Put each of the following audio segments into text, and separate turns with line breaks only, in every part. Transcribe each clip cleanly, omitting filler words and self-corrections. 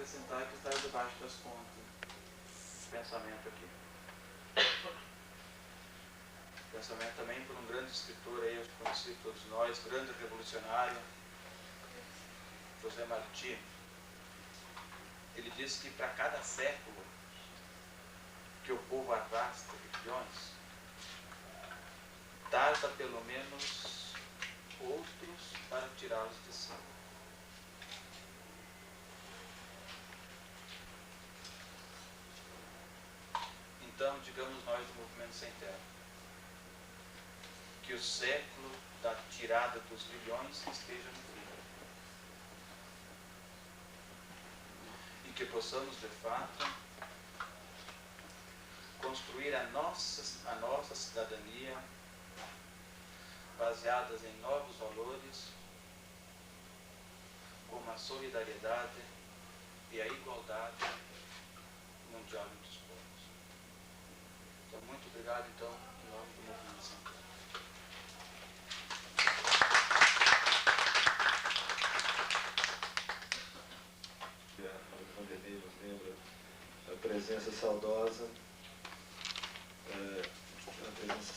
acrescentar que está debaixo das contas. Pensamento aqui. Pensamento também por um grande escritor aí, eu conheci todos nós, grande revolucionário, José Martí. Ele disse que para cada século que o povo arrasta religiões, tarda pelo menos outros para tirá-los de cima. Então, digamos nós do Movimento Sem Terra, que o século da tirada dos grilhões esteja no fim. E que possamos, de fato, construir a nossa cidadania baseadas em novos valores, como a solidariedade e a igualdade mundial entre os povos. Então, muito obrigado, então, em nome do Movimento Sem Terra.
A Vanderlei nos lembra a presença saudosa,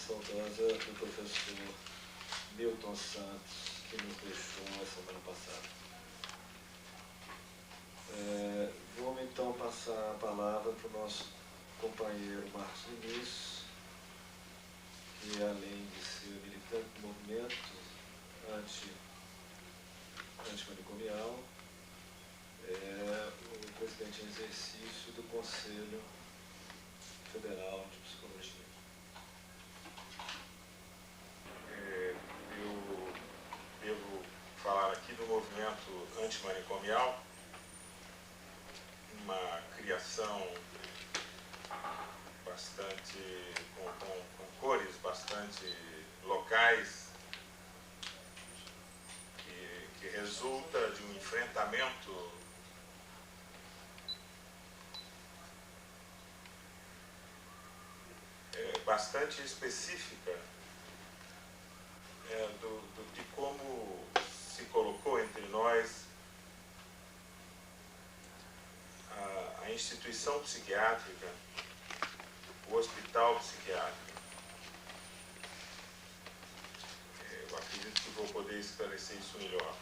do professor Milton Santos, que nos deixou na semana passada. Vamos então passar a palavra para o nosso companheiro Marcos Vinícius, que além de ser militante do movimento antimanicomial, é o presidente em exercício do Conselho Federal de Psicologia.
Eu devo falar aqui do movimento antimanicomial, uma criação bastante, com cores bastante locais, que resulta de um enfrentamento bastante específica de como se colocou entre nós a instituição psiquiátrica, o hospital psiquiátrico. Eu acredito que vou poder esclarecer isso melhor.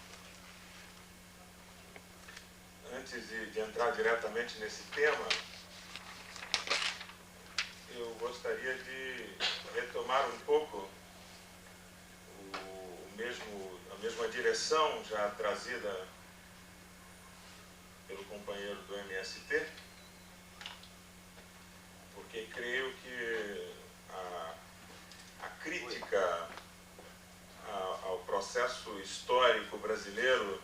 Antes de entrar diretamente nesse tema, eu gostaria de retomar um pouco a mesma direção já trazida pelo companheiro do MST, porque creio que a crítica ao processo histórico brasileiro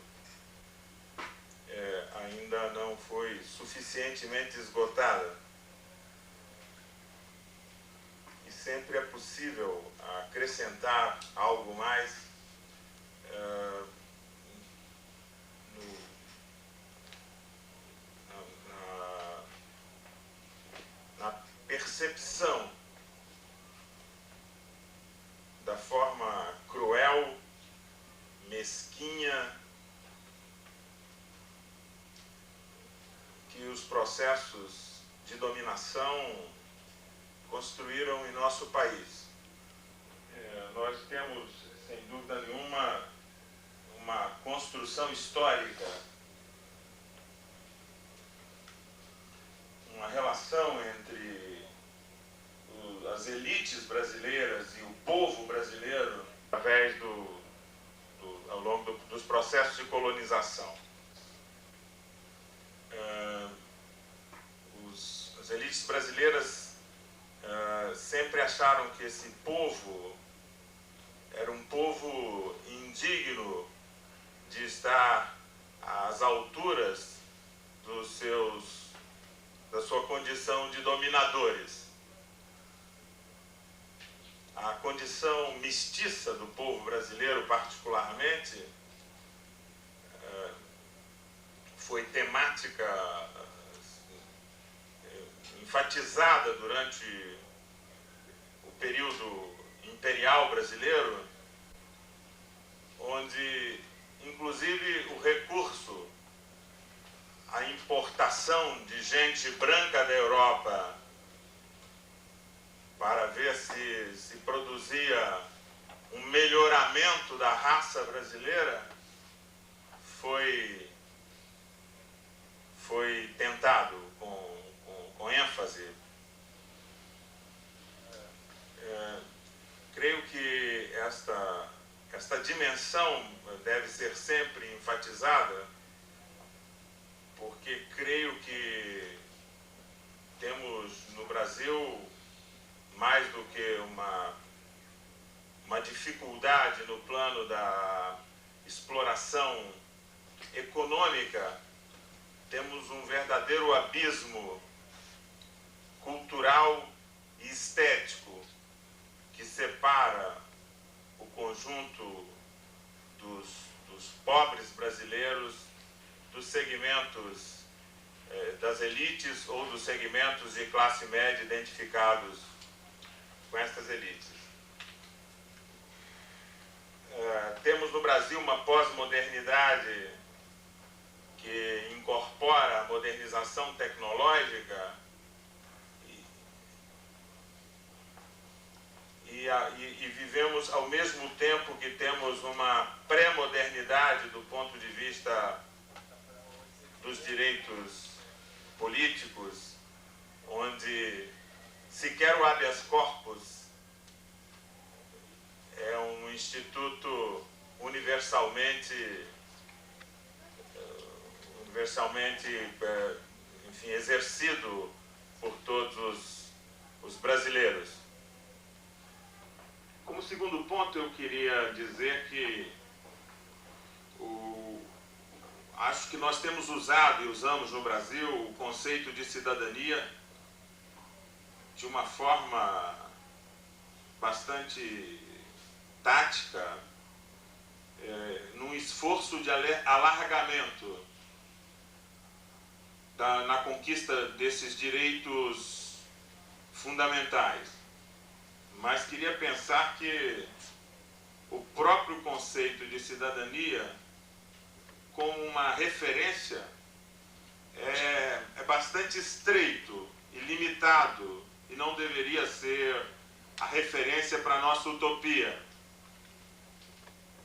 ainda não foi suficientemente esgotada. E sempre é possível acrescentar algo mais na percepção da forma cruel, mesquinha, que os processos de dominação construíram em nosso país. Nós temos, sem dúvida nenhuma, uma construção histórica, uma relação entre as elites brasileiras e o povo brasileiro através ao longo dos processos de colonização. As elites brasileiras sempre acharam que esse povo era um povo indigno de estar às alturas da sua condição de dominadores. A condição mestiça do povo brasileiro, particularmente, foi temática enfatizada durante o período imperial brasileiro, onde, inclusive, o recurso à importação de gente branca da Europa para ver se produzia um melhoramento da raça brasileira foi tentado com ênfase. Creio que esta dimensão deve ser sempre enfatizada, porque creio que temos no Brasil mais do que uma dificuldade no plano da exploração econômica, temos um verdadeiro abismo cultural e estético que separa o conjunto dos pobres brasileiros dos segmentos das elites ou dos segmentos de classe média identificados com estas elites. Temos no Brasil uma pós-modernidade que incorpora a modernização tecnológica e vivemos ao mesmo tempo que temos uma pré-modernidade do ponto de vista dos direitos políticos, onde sequer o habeas corpus é um instituto universalmente, enfim, exercido por todos os brasileiros. Como segundo ponto, eu queria dizer que acho que nós temos usado e usamos no Brasil o conceito de cidadania de uma forma bastante tática, num esforço de alargamento na conquista desses direitos fundamentais. Mas queria pensar que o próprio conceito de cidadania, como uma referência, é bastante estreito e limitado, e não deveria ser a referência para a nossa utopia.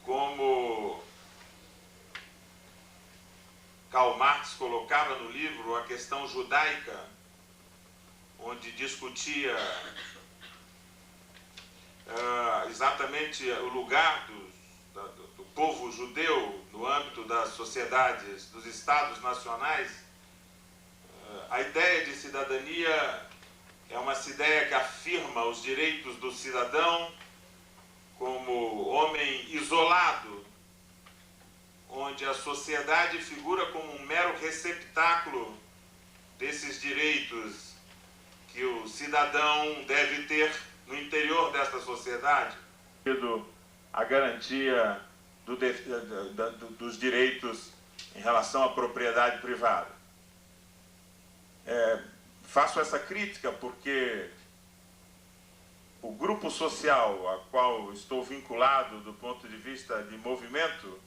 Como Karl Marx colocava no livro A Questão Judaica, onde discutia exatamente o lugar do povo judeu no âmbito das sociedades, dos estados nacionais. A ideia de cidadania é uma ideia que afirma os direitos do cidadão como homem isolado, onde a sociedade figura como um mero receptáculo desses direitos que o cidadão deve ter no interior desta sociedade. A garantia dos direitos em relação à propriedade privada. Faço essa crítica porque o grupo social a qual estou vinculado do ponto de vista de movimento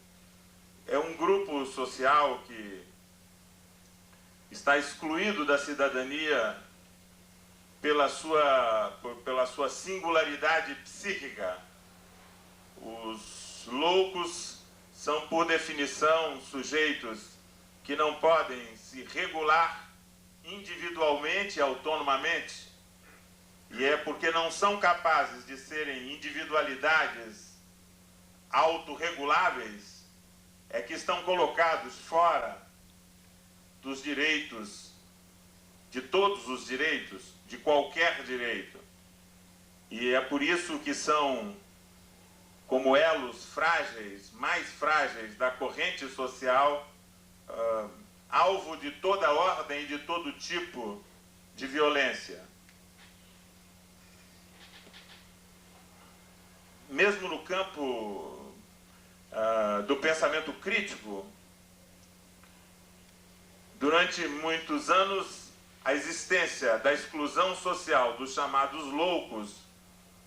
é um grupo social que está excluído da cidadania pela sua singularidade psíquica. Os loucos são, por definição, sujeitos que não podem se regular individualmente e autonomamente, e é porque não são capazes de serem individualidades autorreguláveis é que estão colocados fora dos direitos, de todos os direitos, de qualquer direito. E é por isso que são como elos frágeis, mais frágeis da corrente social, alvo de toda ordem e de todo tipo de violência. Mesmo no campo do pensamento crítico, durante muitos anos, a existência da exclusão social dos chamados loucos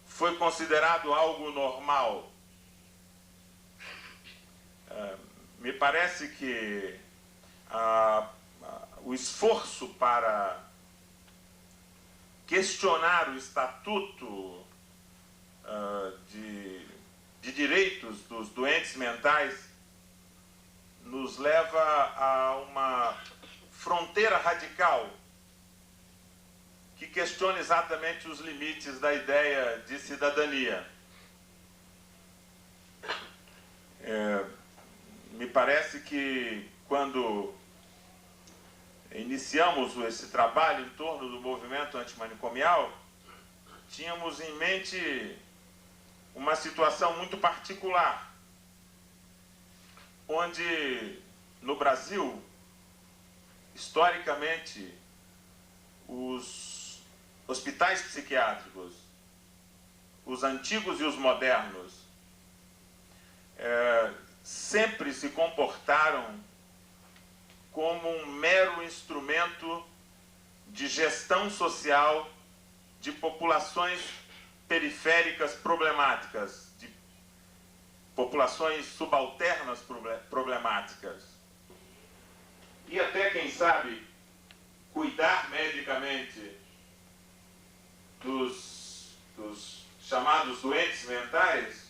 foi considerado algo normal. Me parece que o esforço para questionar o estatuto de direitos dos doentes mentais nos leva a uma fronteira radical que questiona exatamente os limites da ideia de cidadania. Me parece que quando iniciamos esse trabalho em torno do movimento antimanicomial, tínhamos em mente uma situação muito particular, onde no Brasil, historicamente, os hospitais psiquiátricos, os antigos e os modernos, sempre se comportaram como um mero instrumento de gestão social de populações periféricas problemáticas, de populações subalternas problemáticas. E até, quem sabe, cuidar medicamente dos chamados doentes mentais.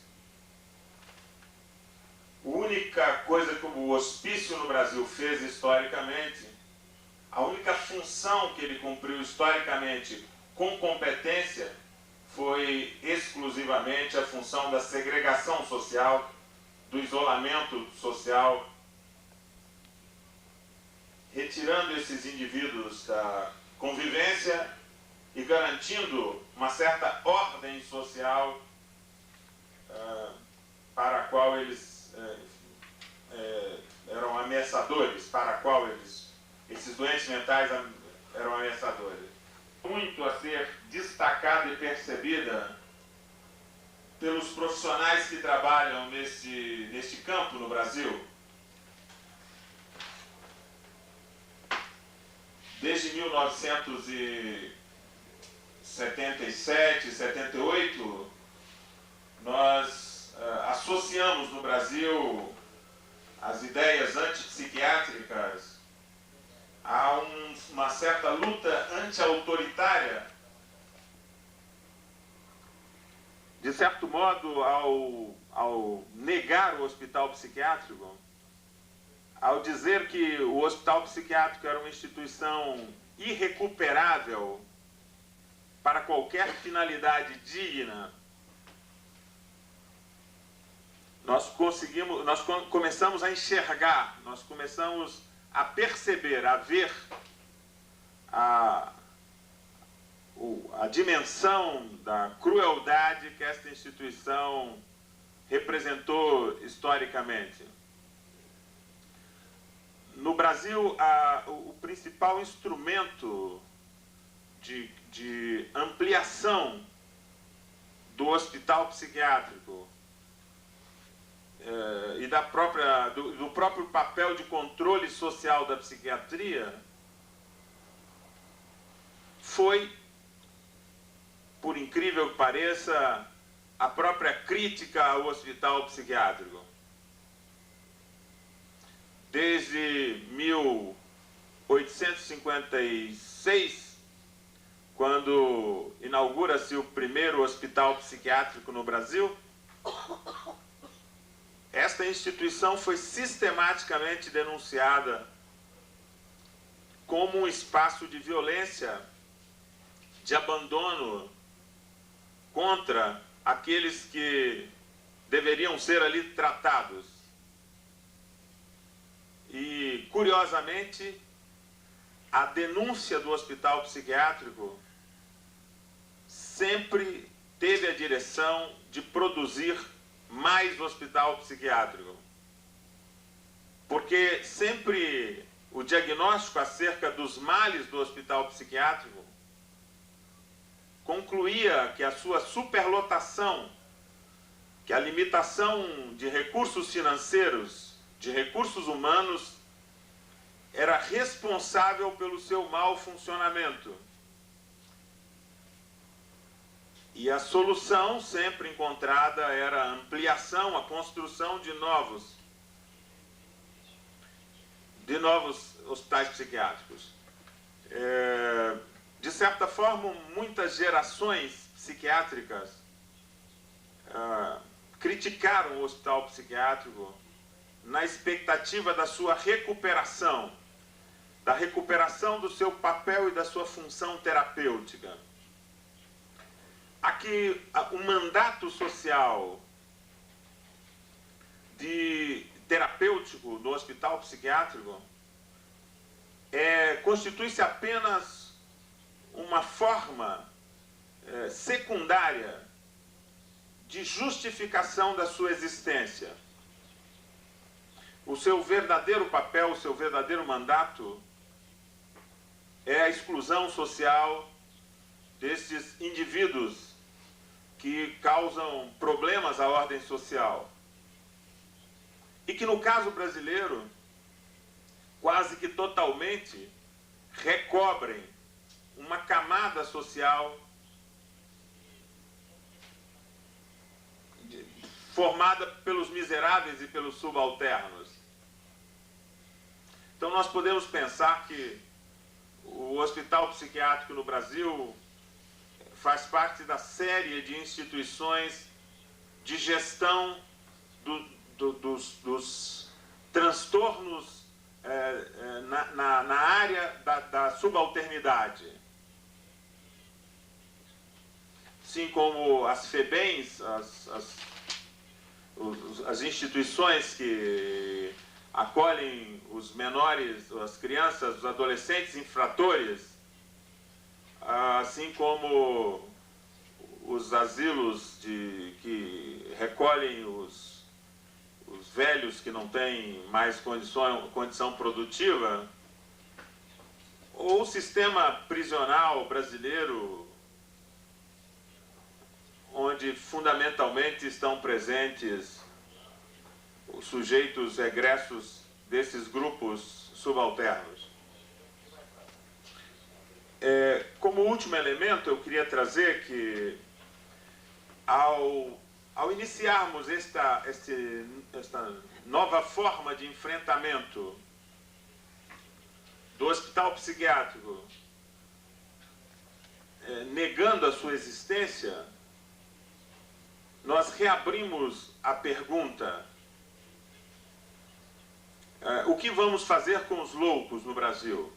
A única coisa que o hospício no Brasil fez historicamente, a única função que ele cumpriu historicamente com competência, foi exclusivamente a função da segregação social, do isolamento social, retirando esses indivíduos da convivência e garantindo uma certa ordem social para a qual eles eram ameaçadores, para a qual esses doentes mentais eram ameaçadores. Muito a ser destacada e percebida pelos profissionais que trabalham neste campo no Brasil. Desde 1977, 78, nós associamos no Brasil as ideias antipsiquiátricas a uma certa luta anti-autoritária. De certo modo, ao negar o hospital psiquiátrico, ao dizer que o hospital psiquiátrico era uma instituição irrecuperável para qualquer finalidade digna, nós começamos a enxergar, nós começamos a perceber, a ver a dimensão da crueldade que esta instituição representou historicamente. No Brasil, o principal instrumento de ampliação do hospital psiquiátrico e do próprio papel de controle social da psiquiatria foi, por incrível que pareça, a própria crítica ao hospital psiquiátrico. Desde 1856, quando inaugura-se o primeiro hospital psiquiátrico no Brasil, esta instituição foi sistematicamente denunciada como um espaço de violência, de abandono contra aqueles que deveriam ser ali tratados. E, curiosamente, a denúncia do hospital psiquiátrico sempre teve a direção de produzir mais hospital psiquiátrico. Porque sempre o diagnóstico acerca dos males do hospital psiquiátrico concluía que a sua superlotação, que a limitação de recursos financeiros, de recursos humanos, era responsável pelo seu mau funcionamento. E a solução sempre encontrada era a ampliação, a construção de de novos hospitais psiquiátricos. De certa forma, muitas gerações psiquiátricas criticaram o hospital psiquiátrico na expectativa da sua recuperação, da recuperação do seu papel e da sua função terapêutica. Aqui, o mandato social terapêutico do hospital psiquiátrico constitui-se apenas uma forma secundária de justificação da sua existência. O seu verdadeiro papel, o seu verdadeiro mandato é a exclusão social desses indivíduos que causam problemas à ordem social. E que, no caso brasileiro, quase que totalmente recobrem uma camada social formada pelos miseráveis e pelos subalternos. Então nós podemos pensar que o hospital psiquiátrico no Brasil faz parte da série de instituições de gestão dos transtornos na área da subalternidade. Assim como as FEBEMs, as instituições que acolhem os menores, as crianças, os adolescentes infratores, assim como os asilos que recolhem os velhos que não têm mais condição produtiva, ou o sistema prisional brasileiro, onde fundamentalmente estão presentes os sujeitos egressos desses grupos subalternos. Como último elemento, eu queria trazer que, ao iniciarmos esta nova forma de enfrentamento do hospital psiquiátrico, negando a sua existência, nós reabrimos a pergunta: o que vamos fazer com os loucos no Brasil?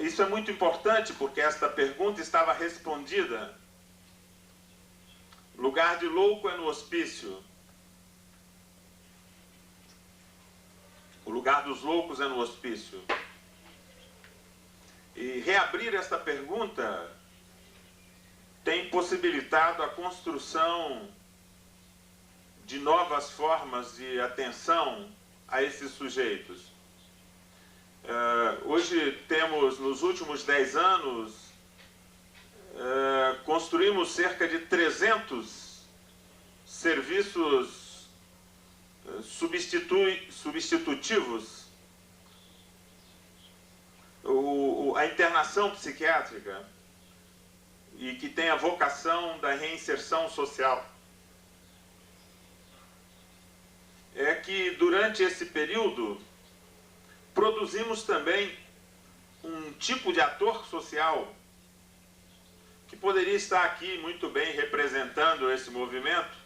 Isso é muito importante, porque esta pergunta estava respondida. O lugar de louco é no hospício. O lugar dos loucos é no hospício. E reabrir esta pergunta tem possibilitado a construção de novas formas de atenção a esses sujeitos. Hoje temos, nos últimos 10 anos, construímos cerca de 300 serviços substitutivos. A internação psiquiátrica, e que tem a vocação da reinserção social. É que durante esse período produzimos também um tipo de ator social que poderia estar aqui muito bem representando esse movimento,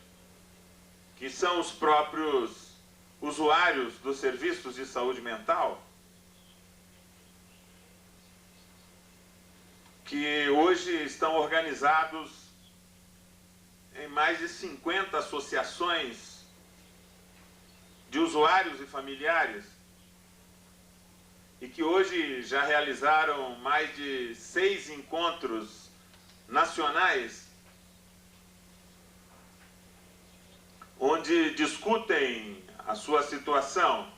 que são os próprios usuários dos serviços de saúde mental, que hoje estão organizados em mais de 50 associações de usuários e familiares, e que hoje já realizaram mais de 6 encontros nacionais, onde discutem a sua situação.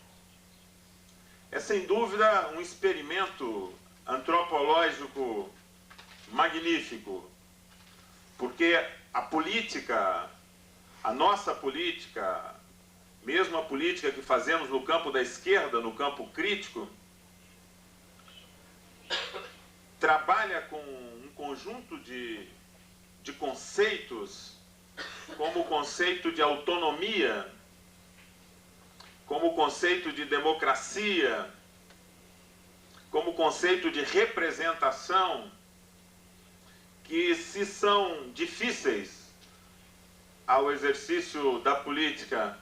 É sem dúvida um experimento antropológico magnífico, porque a política, a nossa política, mesmo a política que fazemos no campo da esquerda, no campo crítico, trabalha com um conjunto de conceitos, como o conceito de autonomia, como o conceito de democracia, como conceito de representação, que se são difíceis ao exercício da política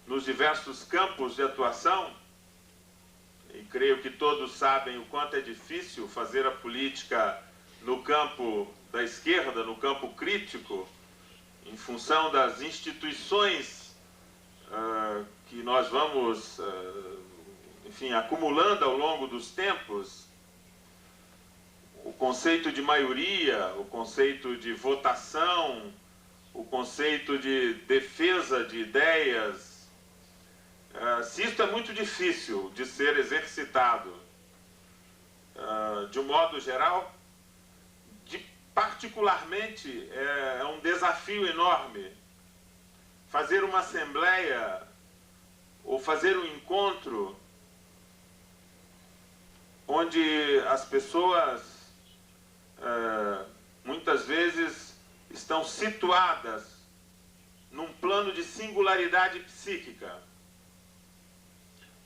nos diversos campos de atuação, e creio que todos sabem o quanto é difícil fazer a política no campo da esquerda, no campo crítico, em função das instituições que nós vamos, enfim, acumulando ao longo dos tempos, o conceito de maioria, o conceito de votação, o conceito de defesa de ideias, se isto é muito difícil de ser exercitado de um modo geral, particularmente é um desafio enorme fazer uma assembleia ou fazer um encontro onde as pessoas muitas vezes estão situadas num plano de singularidade psíquica,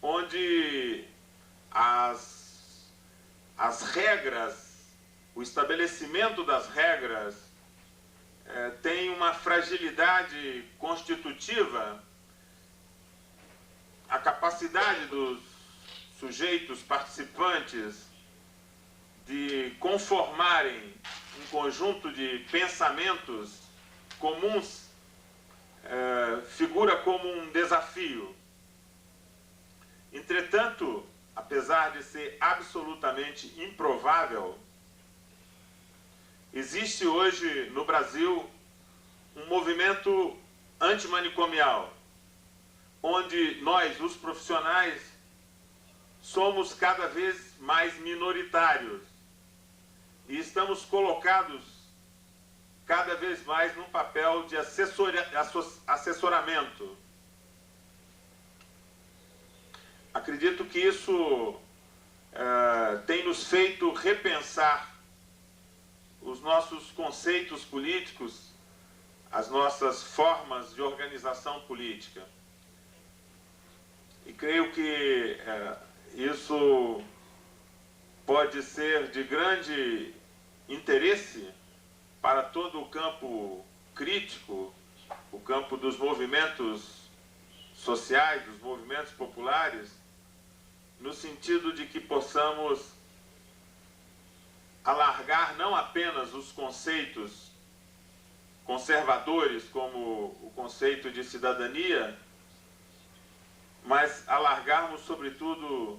onde as regras, o estabelecimento das regras tem uma fragilidade constitutiva, a capacidade dos sujeitos participantes de conformarem um conjunto de pensamentos comuns figura como um desafio. Entretanto, apesar de ser absolutamente improvável, existe hoje no Brasil um movimento antimanicomial, onde nós, os profissionais, somos cada vez mais minoritários e estamos colocados cada vez mais num papel de assessoramento. Acredito que isso tem nos feito repensar os nossos conceitos políticos, as nossas formas de organização política. E creio que isso pode ser de grande interesse para todo o campo crítico, o campo dos movimentos sociais, dos movimentos populares, no sentido de que possamos alargar não apenas os conceitos conservadores, como o conceito de cidadania, mas alargarmos, sobretudo,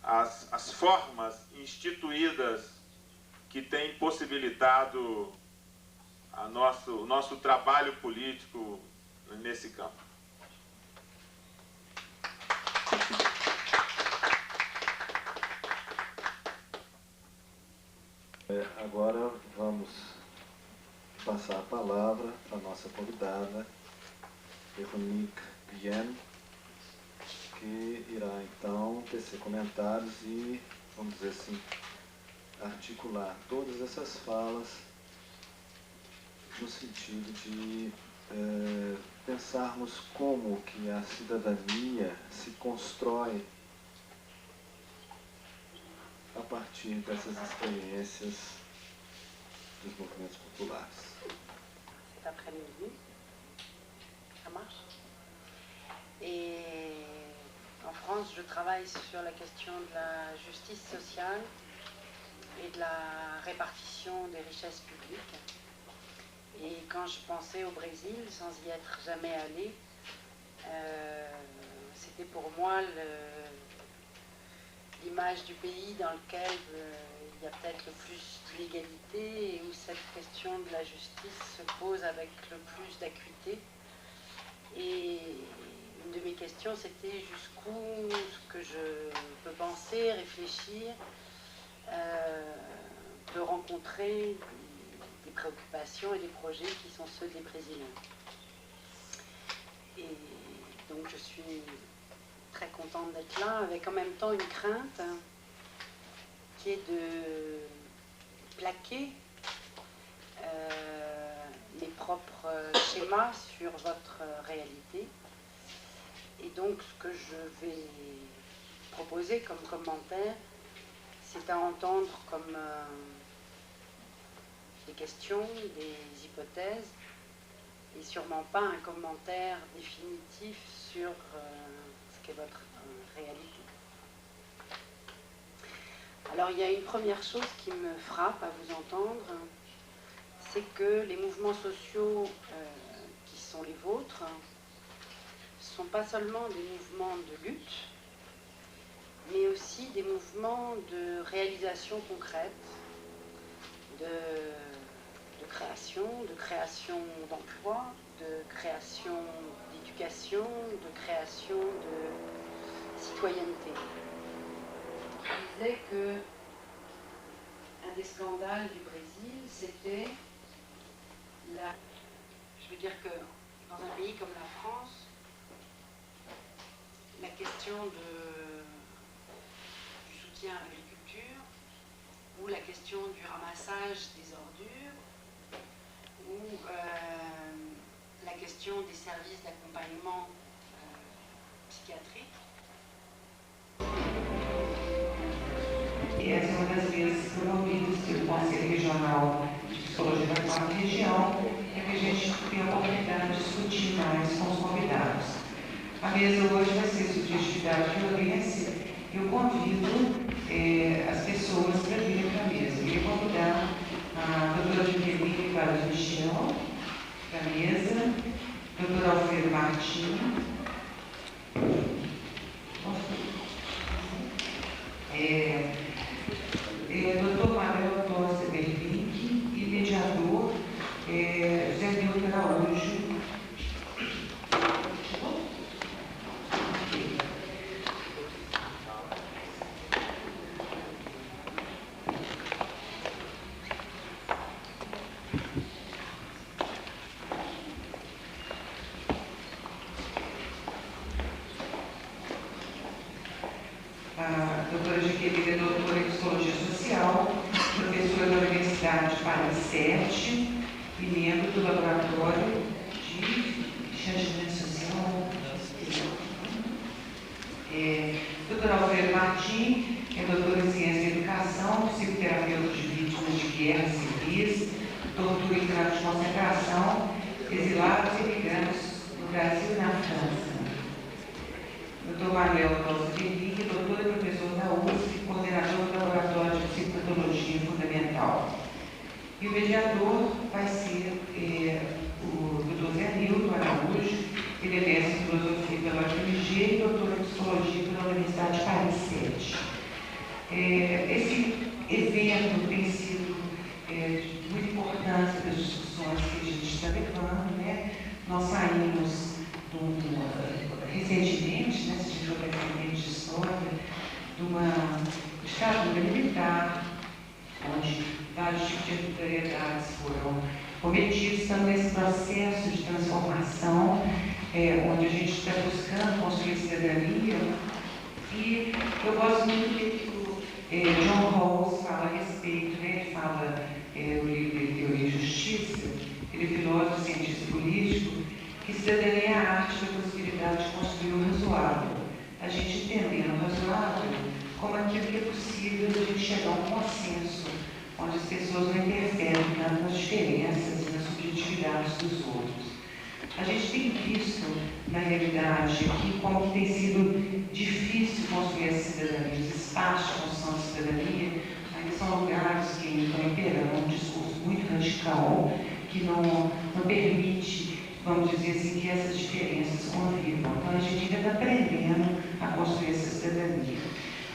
as formas instituídas que têm possibilitado o nosso trabalho político nesse campo.
Agora vamos passar a palavra para a nossa convidada, Veronique Guillen, que irá então tecer comentários e, vamos dizer assim, articular todas essas falas no sentido de pensarmos como que a cidadania se constrói a partir dessas experiências dos movimentos populares.
Cet après-midi, ça marche. Et en France, je travaille sur la question de la justice sociale et de la répartition des richesses publiques. Et quand je pensais au Brésil, sans y être jamais allée, c'était pour moi l'image du pays dans lequel il y a peut-être le plus d'inégalité et où cette question de la justice se pose avec le plus d'acuité. Et une de mes questions, c'était jusqu'où ce que je peux penser, réfléchir, peut rencontrer des préoccupations et des projets qui sont ceux des Brésiliens. Et donc je suis très contente d'être là, avec en même temps une crainte qui est de plaquer mes propres schémas sur votre réalité. Et donc ce que je vais proposer comme commentaire, c'est à entendre comme des questions, des hypothèses, et sûrement pas un commentaire définitif sur ce qu'est votre réalité. Alors il y a une première chose qui me frappe à vous entendre, c'est que les mouvements sociaux qui sont les vôtres ne sont pas seulement des mouvements de lutte, mais aussi des mouvements de réalisation concrète, de création d'emploi, de création d'éducation, de création de citoyenneté. Je disais que un des scandales du Brésil, c'était je veux dire que dans un pays comme la France, la question du soutien à l'agriculture, ou la question du ramassage des ordures, ou la question des services d'accompagnement psychiatrique.
E essa é uma das vezes promovidas pelo Conselho Regional de Psicologia da Quarta Região, é que a gente tem a oportunidade de discutir mais com os convidados. A mesa hoje vai ser subjetividade e violência. Eu convido as pessoas para virem para a mesa. Eu queria convidar a doutora Juliane Vargas Michel para a mesa, doutor Alfredo Martins, doutor Manuel Tosse Berlink e mediador José Milton Araújo. A doutora Jaqueline é doutora em Psicologia Social, professora da Universidade de Paris 7 e membro do Laboratório de Changeamento Social. Doutor Alfredo Martins é doutor em Ciência da Educação, psicoterapeuta de vítimas de guerras civis, tortura e campos de concentração, exilados e imigrantes no Brasil e na França. Dr. Manuel Tosse Berlink, doutor e professor da USP, coordenador do Laboratório de Psicopatologia Fundamental. E o mediador vai ser o Dr. Zé Milton Araújo, ele é mestre em Filosofia pela UFMG e doutor em Psicologia pela Universidade de Paris 7. Esse evento tem sido de muita importância das discussões que a gente está levando, né? Nós saímos recentemente, né, se a gente for pensar de história, de uma ditadura militar, onde vários tipos de arbitrariedades foram cometidos. Estamos nesse processo de transformação, onde a gente está buscando construir cidadania. E eu gosto muito do que o John Rawls fala a respeito, né? Ele fala no livro de Teoria e Justiça, ele é filósofo, cientista político, que cidadania é a arte da possibilidade de construir o razoável. A gente entendendo o razoável como aquilo que é possível a gente chegar a um consenso, onde as pessoas não interferem tanto nas diferenças e nas subjetividades dos outros. A gente tem visto, na realidade, aqui como que tem sido difícil construir essa cidadania. Os espaços de construção de cidadania ainda são lugares que estão imperando um discurso muito radical, que não permite, vamos dizer assim, que essas diferenças convivam. Então, a gente ainda está aprendendo a construir essa cidadania.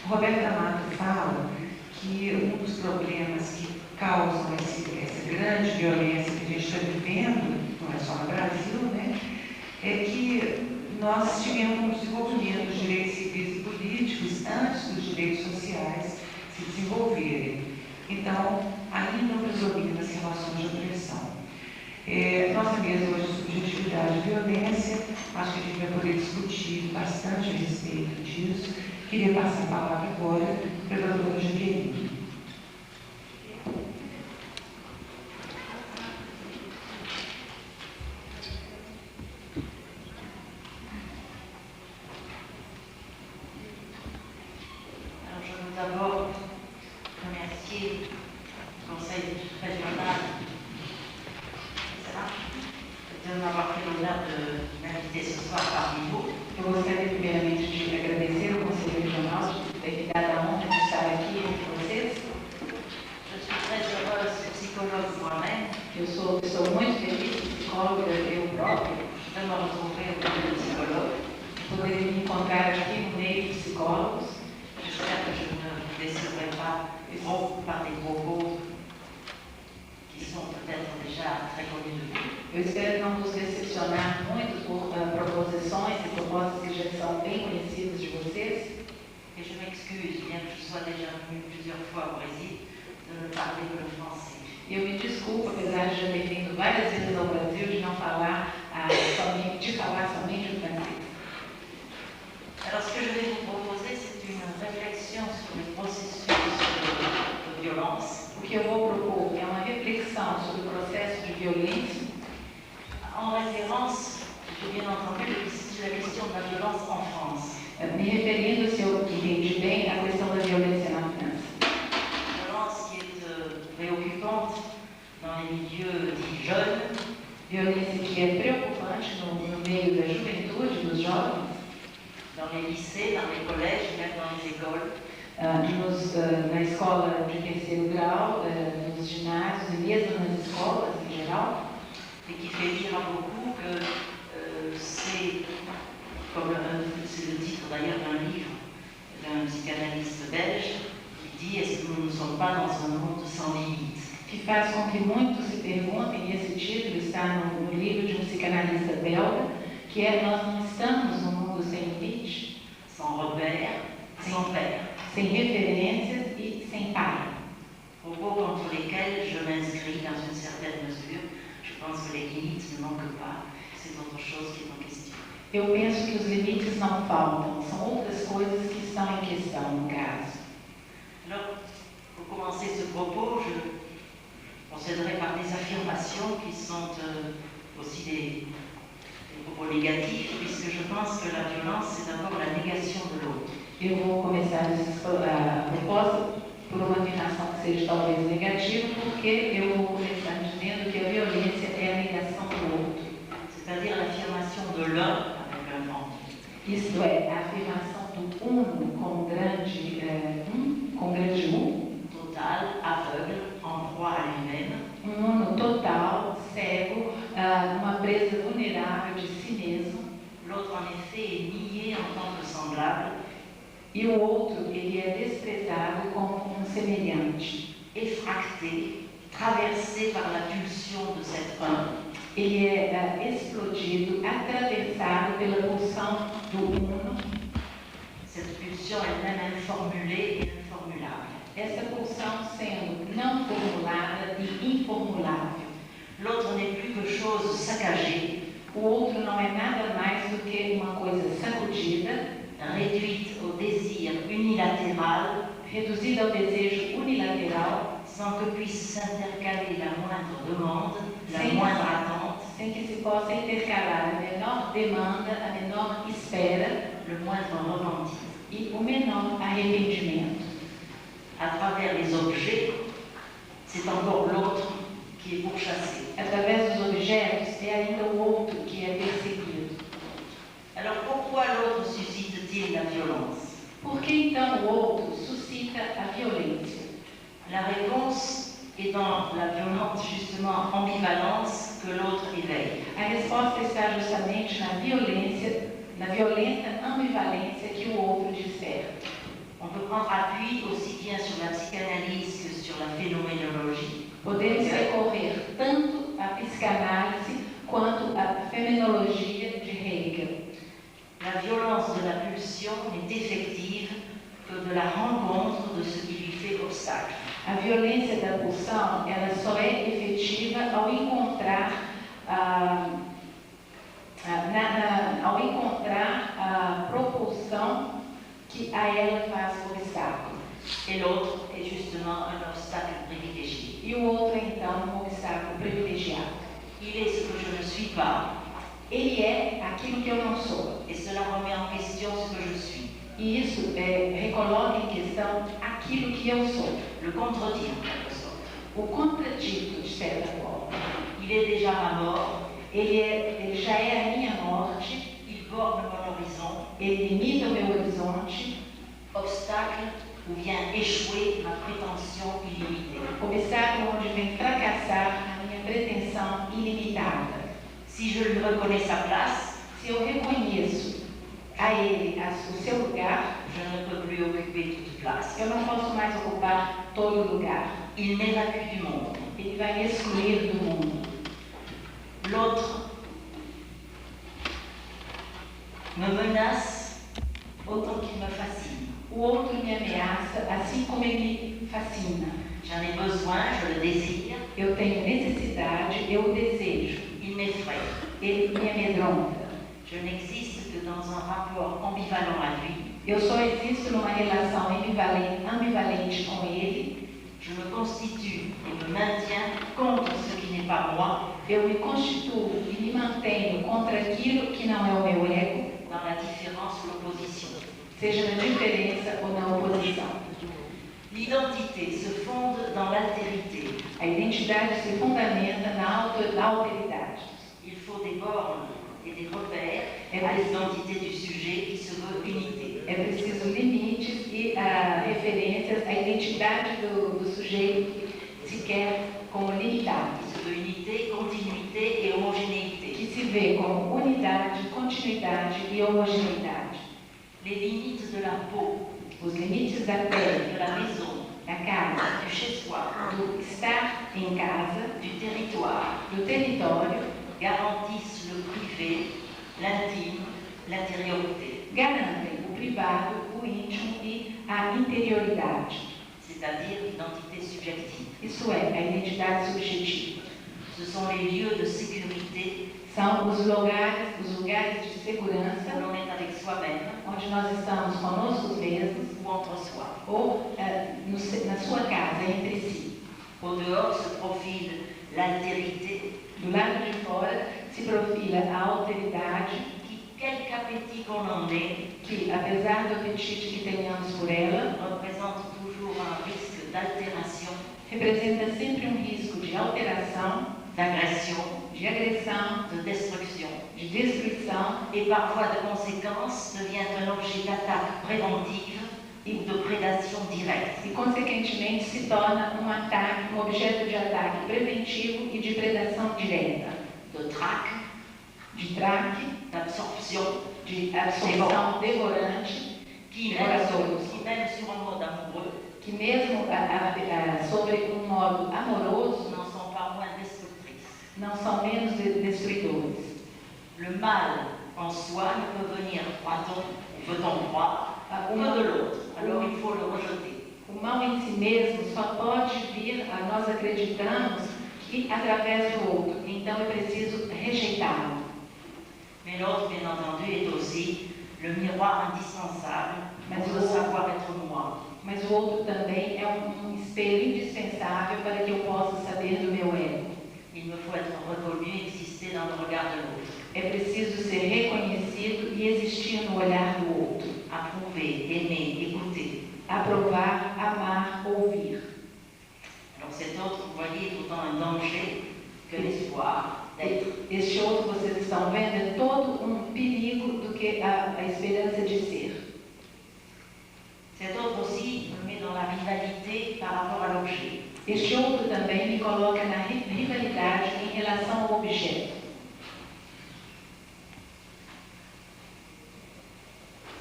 Roberto Amato fala que um dos problemas que causam essa grande violência que a gente está vivendo, não é só no Brasil, né, é que nós tivemos um desenvolvimento dos direitos civis e políticos antes dos direitos sociais se desenvolverem. Então, ainda não predomina as relações de opressão. Nossa mesa hoje é subjetividade e violência. Acho que a gente vai poder discutir bastante a respeito disso. Queria passar a palavra agora para a doutora Jaqueline.
d'abord remercier le Conseil régional de m'avoir fait l'honneur de m'inviter ce soir parmi vous.
Eu gostaria primeiramente de agradecer ao Conselho Regional de ter dado a honra de estar aqui entre vocês.
Je suis très heureuse, psychologue moi-même,
Estou muito feliz, psicóloga eu própria,
de me retrouver auprès de psychologues.
poder me encontrar aqui no meio de psicólogos.
J'espère que je ne vous décevrai pas trop par des propos qui sont peut-être déjà très connus de vous.
Eu espero não vos decepcionar muito por proposições e propostas que já são bem conhecidas de vocês.
Et je m'excuse, bien que je sois déjà venue plusieurs fois au Brésil, de ne parler que le français.
E eu me desculpo, apesar de já ter vindo várias vezes ao Brasil, de não falar somente o francês.
Alors ce que je vais vous proposer, c'est une réflexion sur les processus de violence,
O que eu vou propor é uma reflexão sobre o processo de violência,
en référence, j'ai bien entendu, la question de la violence en France.
me referindo, se eu entendi bem, à questão da violência na França.
Violence qui est préoccupante dans les milieux dits jeunes,
Violência que é preocupante no meio da juventude, dos jovens,
dans les lycées, dans les collèges, même dans les écoles.
na escola de terceiro grau, nos ginásios e mesmo nas escolas em geral,
Et qui fait dire à beaucoup que c'est, comme c'est le titre d'ailleurs d'un livre d'un psychanalyste belge, qui dit « Est-ce que nous ne sommes pas dans un monde sans limite ?»
que faz com que muitos se perguntem, e esse título está no livro de um psicanalista belga, que é Nós não estamos num mundo sem limite,
sans repère, sans père.
sem referências e sem pai.
Propos contre lesquels je m'inscris dans une certaine mesure. Je pense que les limites ne manquent pas, c'est autre chose qui est en question.
Eu penso que os limites não faltam, são outras coisas que estão em questão no caso.
Alors, pour commencer ce propos, je procéderai par des affirmations qui sont aussi des propos négatifs, puisque je pense que la violence, c'est d'abord la négation de l'autre.
Eu vou começar a proposta por uma afirmação que seja talvez negativa, porque eu vou começar dizendo que a violência é a negação do outro.
C'est-à-dire l'affirmation de l'un avec un grand.
Isto é, a afirmação do uno com grande
Total, aveugle, en proie à lui-même.
Uno total, cego, uma presa vulnerável de si mesmo.
L'autre, en effet, est nié en tant que semblable.
E o outro, ele é desprezado como um semelhante.
Effracté, traversé par la pulsion de cet un.
Ele é explodido, atravessado pela pulsão do uno.
Cette pulsion elle-même informulée et informulable.
Essa pulsão sendo não formulada e informulável.
L'autre n'est plus que chose saccagée.
O outro não é nada mais do que uma coisa sacudida,
réduite au désir unilatéral,
reduzida ao desejo unilateral,
sans que puisse s'intercaler la moindre demande, la moindre attente,
sem que se possa intercalar a menor demanda, a menor espera,
le moindre repentir.
E o menor arrependimento.
À travers les objets, c'est encore l'autre qui est pourchassé.
Através dos objetos, é ainda o outro que é perseguido.
Alors pourquoi l'autre suscite-t-il la violence?
Por que então o outro suscita a violência?
La réponse est dans la violente, justement, ambivalence que l'autre éveille.
A resposta está justamente na violenta ambivalência que o outro desperta.
On peut prendre appui aussi bien sur la psychanalyse que sur la phénoménologie.
Podemos recorrer tanto à psicanálise quanto à fenomenologia de Hegel.
La violence de la pulsion n'est effective que de la rencontre de ce qui lui fait obstacle.
A violência da pulsão, ela só é efetiva ao encontrar a propulsão que a ela faz obstáculo.
Et l'autre est justement un obstacle privilégié.
E o outro, então, um obstáculo privilegiado.
Il est ce que je ne suis pas.
Ele é aquilo que eu não sou.
Et cela remet en question ce que je suis.
E isso recoloca em questão aquilo que eu sou.
le contredit en quelque sorte.
O contradito, de certa forma.
Il est déjà ma mort,
Ele já é a minha morte,
il borne mon horizon,
ele limita o meu horizonte,
obstacle où vient échouer ma prétention illimitée.
obstáculo onde vem fracassar a minha pretensão ilimitada.
Si je lui reconnais sa place,
Se eu reconheço a ele o seu lugar,
je ne peux plus occuper toute place.
eu não posso mais ocupar todo lugar.
Il m'évacue du monde.
Ele vai me excluir do mundo.
L'autre me menace autant qu'il me fascine.
O outro me ameaça, assim como ele me fascina.
J'en ai besoin, je le désire,
Eu tenho necessidade, eu o desejo.
il m'effraie.
Ele me amedronta.
Je n'existe que dans un rapport ambivalent à lui.
Eu só existo numa relação ambivalente com ele.
Je me constitue et me maintiens contre ce qui n'est pas moi,
Eu me constituo e me mantenho contra aquilo que não é o meu ego,
dans la différence ou l'opposition.
seja na diferença ou na oposição.
L'identité se fonde dans l'altérité.
A identidade se fundamenta na alteridade.
Il faut des bornes et des repères à l'identité du sujet qui se veut unité.
É preciso limites e referências à identidade do sujeito que se quer como limitado,
Qui se veut unité, continuité et homogénéité.
que se vê como unidade, continuidade e homogeneidade.
Les limites de la peau,
Os limites da pele,
de la maison,
da casa,
du chez-soi,
do estar em casa,
du territoire,
do território,
garantissent le privé, l'intime, l'intériorité,
garantem o privado, o íntimo e a interioridade.
c'est-à-dire l'identité subjective.
Isso é, a identidade subjetiva.
Ce sont les lieux de sécurité
São os lugares de segurança
où l'on est avec soi-même
onde nós estamos conosco mesmos
ou entre soi.
ou na sua casa, entre si.
Au dehors se profile l'altérité
Do lado de fora se profila a alteridade
qui, quelque appétit qu'on en ait,
que, apesar do apetite que tenhamos por ela,
représente toujours un risque d'altération,
representa sempre um risco de alteração,
d'agression,
de agressão,
de destruction,
de destruição
et parfois de conséquence devient un objet d'attaque préventive ou de prédation directe.
e, consequentemente, se torna um ataque, um objeto de ataque preventivo e de predação direta,
de traque,
de traque,
d'absorption,
de absorção devorante,
qui
Dévorateur.
même sur un mode amoureux,
que mesmo sobre um modo amoroso,
n'en sont pas moins destructrices.
não são menos destruidores.
Le mal en soi ne peut venir, croit-on, ou veut-on croire, que de l'autre. Alors il faut le rejeter.
O mal em si mesmo só pode vir, nós acreditamos, que através do outro. Então é preciso rejeitá-lo.
Mais l'autre, bien entendu, est aussi le miroir indispensable pour le savoir être moi.
Mas o outro também é um espelho indispensável para que eu possa saber do meu ego.
Il me faut être reconnu, exister dans le regard de l'autre,
É preciso ser reconhecido e existir no olhar do outro.
approuver, aimer, écouter.
Aprovar, amar, ouvir.
Alors cet autre, vous voyez, est autant un danger que l'espoir d'être.
Este outro, vocês estão vendo, é todo um perigo do que a esperança de ser.
Cet autre aussi me met dans la rivalité par rapport à l'objet.
Este outro também me coloca na rivalidade em relação ao objeto.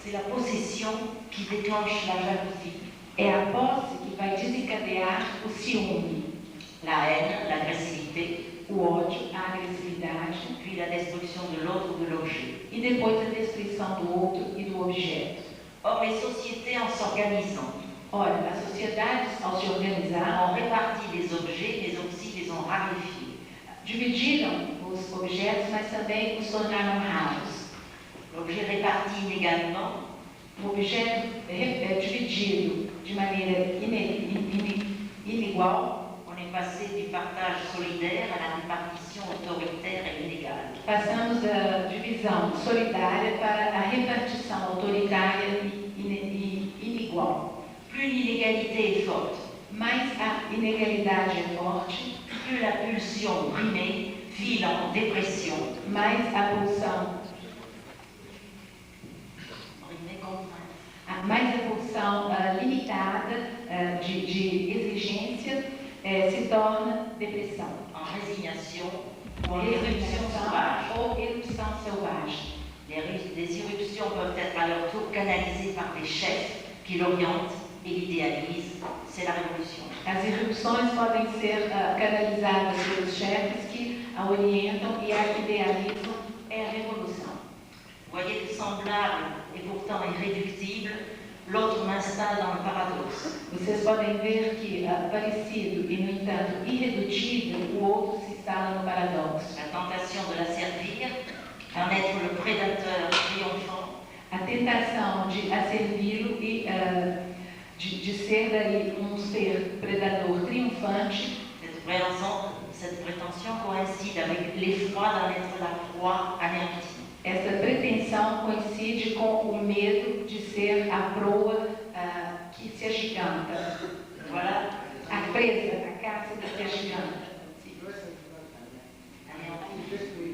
C'est la possession qui déclenche la jalousie,
É a posse que vai desencadear o ciúme,
la haine, l'agressivité,
o ódio, a agressividade
puis la destruction de l'autre ou de l'objet.
e depois a destruição do outro e do objeto.
Or, les sociétés, en s'organisant,
Olha, as sociedades, ao se organizar,
ont réparti les objets, mais aussi les ont raréfiés.
dividiram os objetos, mas também os tornaram raros.
L'objet réparti inégalement
O objeto dividido de maneira inigual,
on est passé du partage solidaire à la répartition autoritaire et inégale.
passamos da divisão solidária para a repartição autoritária e inigual.
Plus l'inégalité
mais a inegalidade é forte,
plus la pulsion brimée file en dépression.
mais a pulsão,
Brimée contrainte.
mais a pulsão limitada de exigência se torna depressão.
En résignation ou en éruption sauvage.
Ou erupção selvagem.
Les éruptions peuvent être à leur tour canalisées par des chefs qui l'orientent et l'idéalisent. C'est la révolution.
As erupções podem ser canalizadas pelos chefes que a orientam e a idealizam. É a revolução.
Voyez que semblable et pourtant irréductible, l'autre m'installe dans le paradoxe.
Vocês podem ver que, parecido e, no entanto, irredutível, o outro se instala no paradoxo.
La tentation de la servir, en être le prédateur triomphant.
A tentação de a servi-lo e de ser daí um ser predador triunfante.
Cette prétention coïncide avec l'effroi d'en être la proie anéantie.
Essa pretensão coincide com o medo de ser a proa que se agiganta.
Voilà.
A presa, a caça que se agiganta.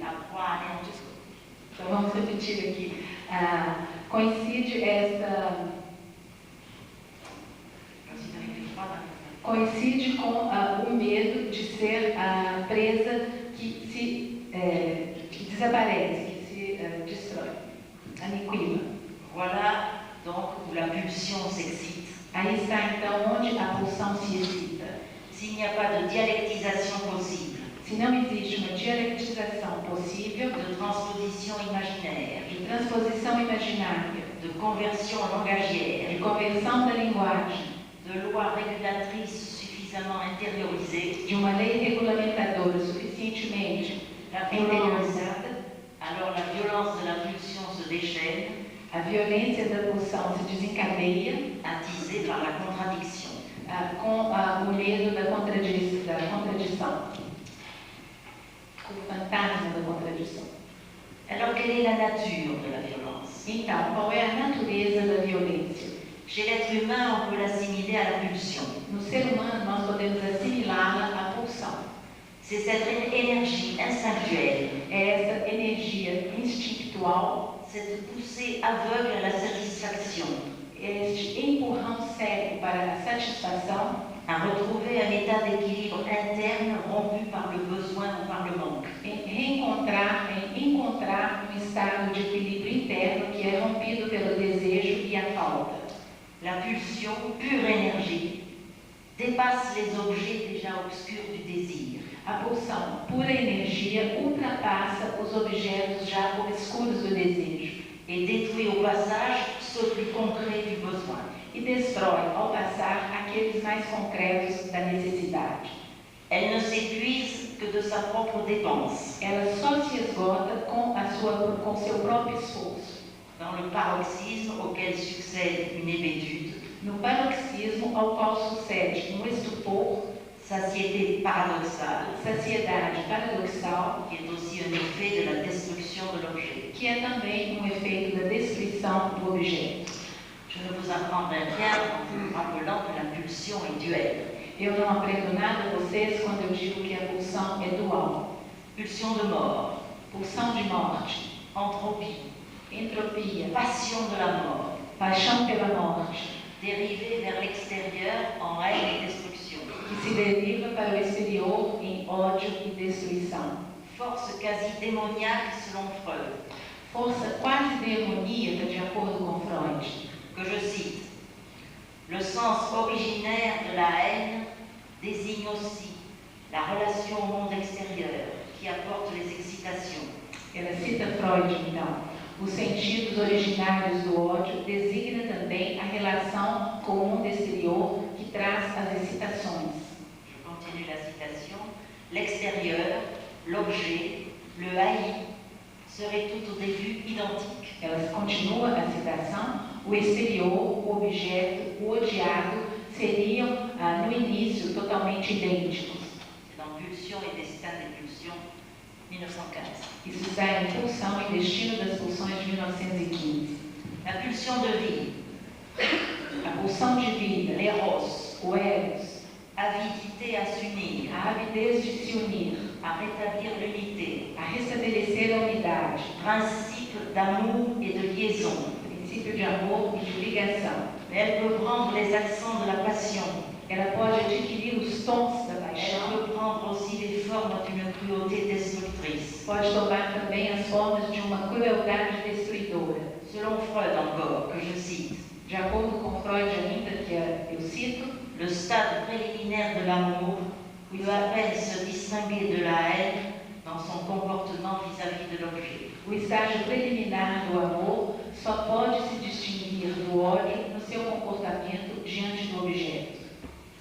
La proie anéantie.
Então vamos repetir aqui. Coincide com o medo de ser a presa que desaparece, que se destrói, aniquila.
Voilà donc où la pulsion s'excite.
Aí está então onde a pulsão se excita.
S'il n'y a pas de dialectisation possible,
se não existe uma dialectização possível,
de transposition imaginaire,
de transposição imaginária,
de conversion langagière,
de conversão da linguagem,
de loi régulatrice suffisamment intériorisée,
de uma lei regulamentadora suficientemente interiorizada,
alors la violence de la pulsion se déchaîne,
a violência da pulsão se desencadeia,
attisée par la contradiction.
Com o medo da contradição, com o fantasma da contradição.
Alors quelle est la nature de la violence?
Então, qual é a natureza da violência?
Chez l'être humain, on peut l'assimiler à la pulsion.
No ser humano, nós podemos assimilá-la à pulsão.
C'est cette énergie instinctuelle,
é essa energia instintual,
cette poussée aveugle à la satisfaction,
este empurrão cego para a satisfação,
à retrouver un état d'équilibre interne rompu par le besoin ou par le manque.
Em encontrar um estado de equilíbrio interno que é rompido pelo desejo e a falta.
La pulsion, pure énergie, dépasse les objets déjà obscurs du désir.
A pulsão, pura energia, ultrapassa os objetos já obscuros do desejo.
Et détruit au passage ceux plus concrets du besoin.
E destrói, ao passar, aqueles mais concretos da necessidade.
Elle ne s'épuise que de sa propre dépense.
Ela só se esgota com seu próprio esforço.
Dans le paroxysme auquel succède une hébétude,
no paroxismo ao qual sucede um estupor,
satiété paradoxale,
saciedade paradoxal,
qui est aussi un effet de la destruction de l'objet.
Que é também um efeito da destruição do objeto.
Je ne vous apprendrai rien en vous rappelant que la pulsion est duelle.
Eu não aprendo nada a vocês quando eu digo que a pulsão é dual.
Pulsion de mort,
pulsão de morte,
entropie,
entropia,
passion de la mort,
paixão pela morte,
dérivée vers l'extérieur en haine et destruction,
que se deriva para o exterior em ódio e destruição.
Force quasi démoniaque selon Freud.
Força quase demoníaca de acordo com Freud.
Que je cite: le sens originaire de la haine désigne aussi la relation au monde extérieur qui apporte les excitations.
Ela cita Freud, então. Os sentidos originários do ódio designa também a relação com o mundo exterior que traz as excitações.
Je continue la citation. L'extérieur, l'objet, le haï seraient tout au début identiques.
Ela continua a citação. O exterior, o objeto, o odiado seriam no início totalmente idênticos.
C'est dans Pulsion et Destin des Pulsions, 1915.
Isso está em Pulsão e Destino das Pulsões de 1915.
La pulsion de vie,
a pulsão de vida,
l'éros,
o Eros,
avidité à s'unir,
a avidez de se unir,
à rétablir l'unité,
a restabelecer a unidade,
principe d'amour et de liaison.
princípio de amor e de ligação.
Mais elle peut prendre les accents de la passion.
Ela pode adquirir os tons da
Elle
paixão,
peut prendre aussi les formes d'une cruauté destructrice.
pode tomar também as formas de uma crueldade destruidora.
Selon Freud encore, que je cite,
De acordo com Freud ainda, que eu cito,
le stade préliminaire de l'amour peut à peine se distinguer de la haine dans son comportement vis-à-vis de l'objet.
o estágio preliminar do amor só pode se distinguir do ódio no seu comportamento diante do objeto.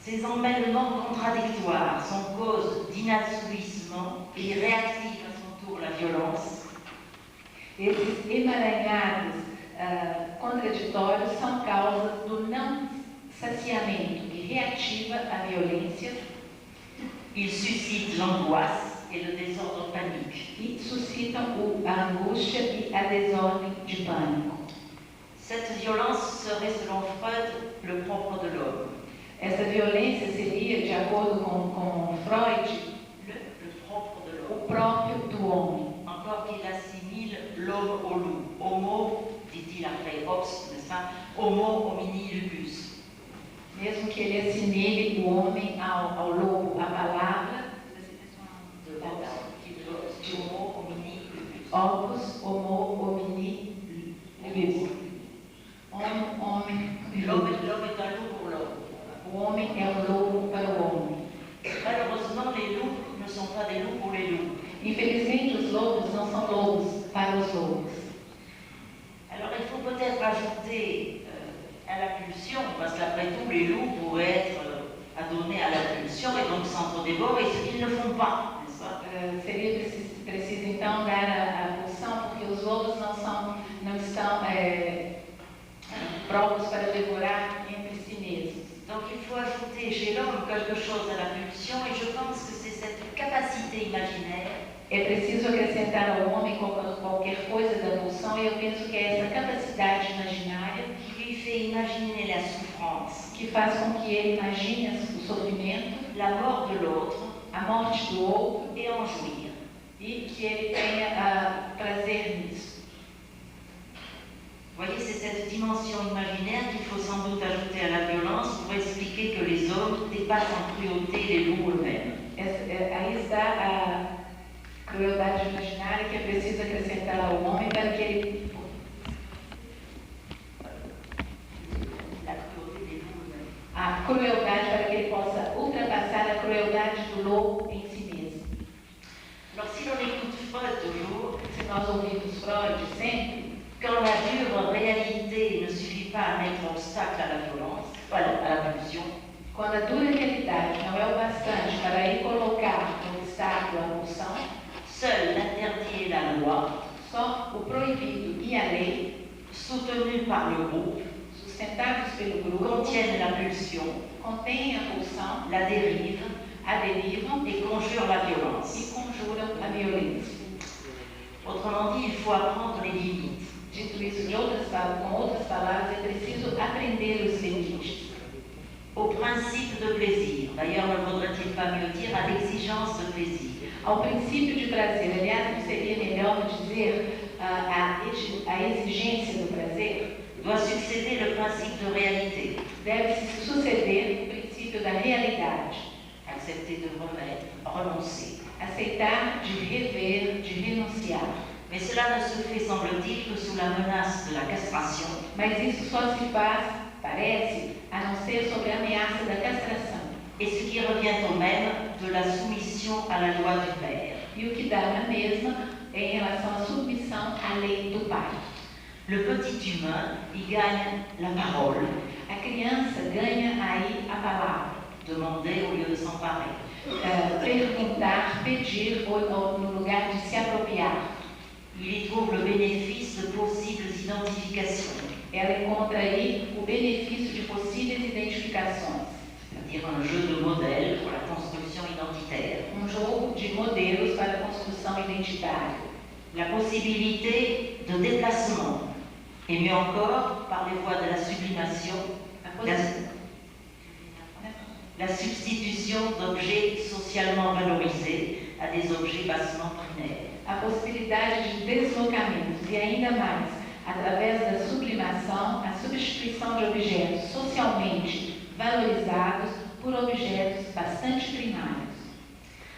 Ces emmêlements contradictoires sont cause d'inassouvissement et réactivent à son tour la violence.
Esses emaranhados contraditórios são causa do não saciamento que reativa a violência
Ils suscitent l'angoisse et le désordre panique.
e suscitam a angústia e a desordem de pânico.
Cette violence serait, selon Freud, le propre de l'homme.
Essa violência seria, de acordo com Freud,
Le propre de l'homme.
o próprio do homem.
Encore qu'il assimile l'homme au loup. Homo, dit-il après Hobbes, n'est-ce pas? Homo homini lupus.
Mesmo que ele assimile o homem ao lobo, a palavra
De Hobbes, qui de Homo homini lupus.
opus, homo, homini, lupus. Homem,
L'homme est un loup pour l'homme.
o homem é um lobo para o homem.
Malheureusement, les loups ne sont pas des loups pour les loups.
Infelizmente, os lobos não são lobos para os lobos.
Alors il faut peut-être ajouter à la pulsion, parce qu'après tout, les loups pourraient être adonnés à la pulsion et donc s'entre-dévorer, ce qu'ils ne font pas, n'est-ce pas?
Seria preciso então dar a pulsão, porque os lobos não estão prontos para devorar entre si mesmos.
Donc il faut ajouter chez l'homme quelque chose à la pulsion et je pense que c'est cette capacité imaginaire
É preciso acrescentar ao homem qualquer coisa da pulsão e eu penso que é essa capacidade imaginária
qui lui fait imaginer la souffrance,
que faz com que ele imagine o sofrimento,
la mort de l'autre
a morte do outro
et en jouir.
e que ele tenha prazer nisso.
Vous voyez, c'est cette dimension imaginaire qu'il faut sans doute ajouter à la violence pour expliquer que les hommes dépassent en cruauté les loups eux-mêmes.
Aí está a crueldade imaginária que é preciso acrescentar ao homem para que ele...
La cruauté des loups eux-mêmes.
A crueldade para que ele possa ultrapassar a crueldade do lobo em si mesmo.
Alors si l'on écoute Freud toujours,
Se nós ouvirmos Freud sempre,
quand la dure réalité ne suffit pas à mettre obstacle à la violence, voilà, à la pulsion,
quando a dura realidade não é o bastante para ir colocar um obstáculo à pulsão,
seul l'interdit et la loi,
só o proibido e a lei,
soutenus par le groupe,
sustentados pelo grupo,
contiennent la pulsion,
contêm a pulsão,
la dérive
aderivam
et conjurent la violence.
e conjuram a violência.
Autrement dit, il faut apprendre les limites.
Dito isso com outras palavras, é preciso aprender os limites.
Au principe de plaisir, d'ailleurs ne vaudrait-il pas mieux dire à l'exigence de plaisir.
Ao princípio de prazer, aliás, não seria melhor dizer a exigência do prazer?
Doit succéder le principe de réalité,
Deve-se suceder o princípio da realidade.
accepter de renoncer.
Aceitar de rever, de renunciar.
Mais cela ne se fait, semble-t-il, que sous la menace de la castration,
Mas isso só se faz, parece, a não ser sob a ameaça da castração.
et ce qui revient au même de la soumission à la loi du Père.
E o que dá na mesma em relação à submissão à lei do Pai.
Le petit humain y gagne la parole,
A criança ganha aí a palavra.
demander au lieu de s'emparer.
Perguntar, pedir no lugar de se apropriar.
Il y trouve le bénéfice de possibles identifications,
Ela encontra aí o benefício de possíveis identificações.
c'est-à-dire un jeu de modèles pour la construction identitaire.
Jogo de modelos para a construção identitária.
La possibilité de déplacement, et mieux encore par les voies de la sublimation, la substitution d'objets socialement valorisés à des objets bassement primaires.
A possibilidade de deslocamentos e ainda mais, através da sublimação, a substituição de objetos socialmente valorizados por objetos bastante primários.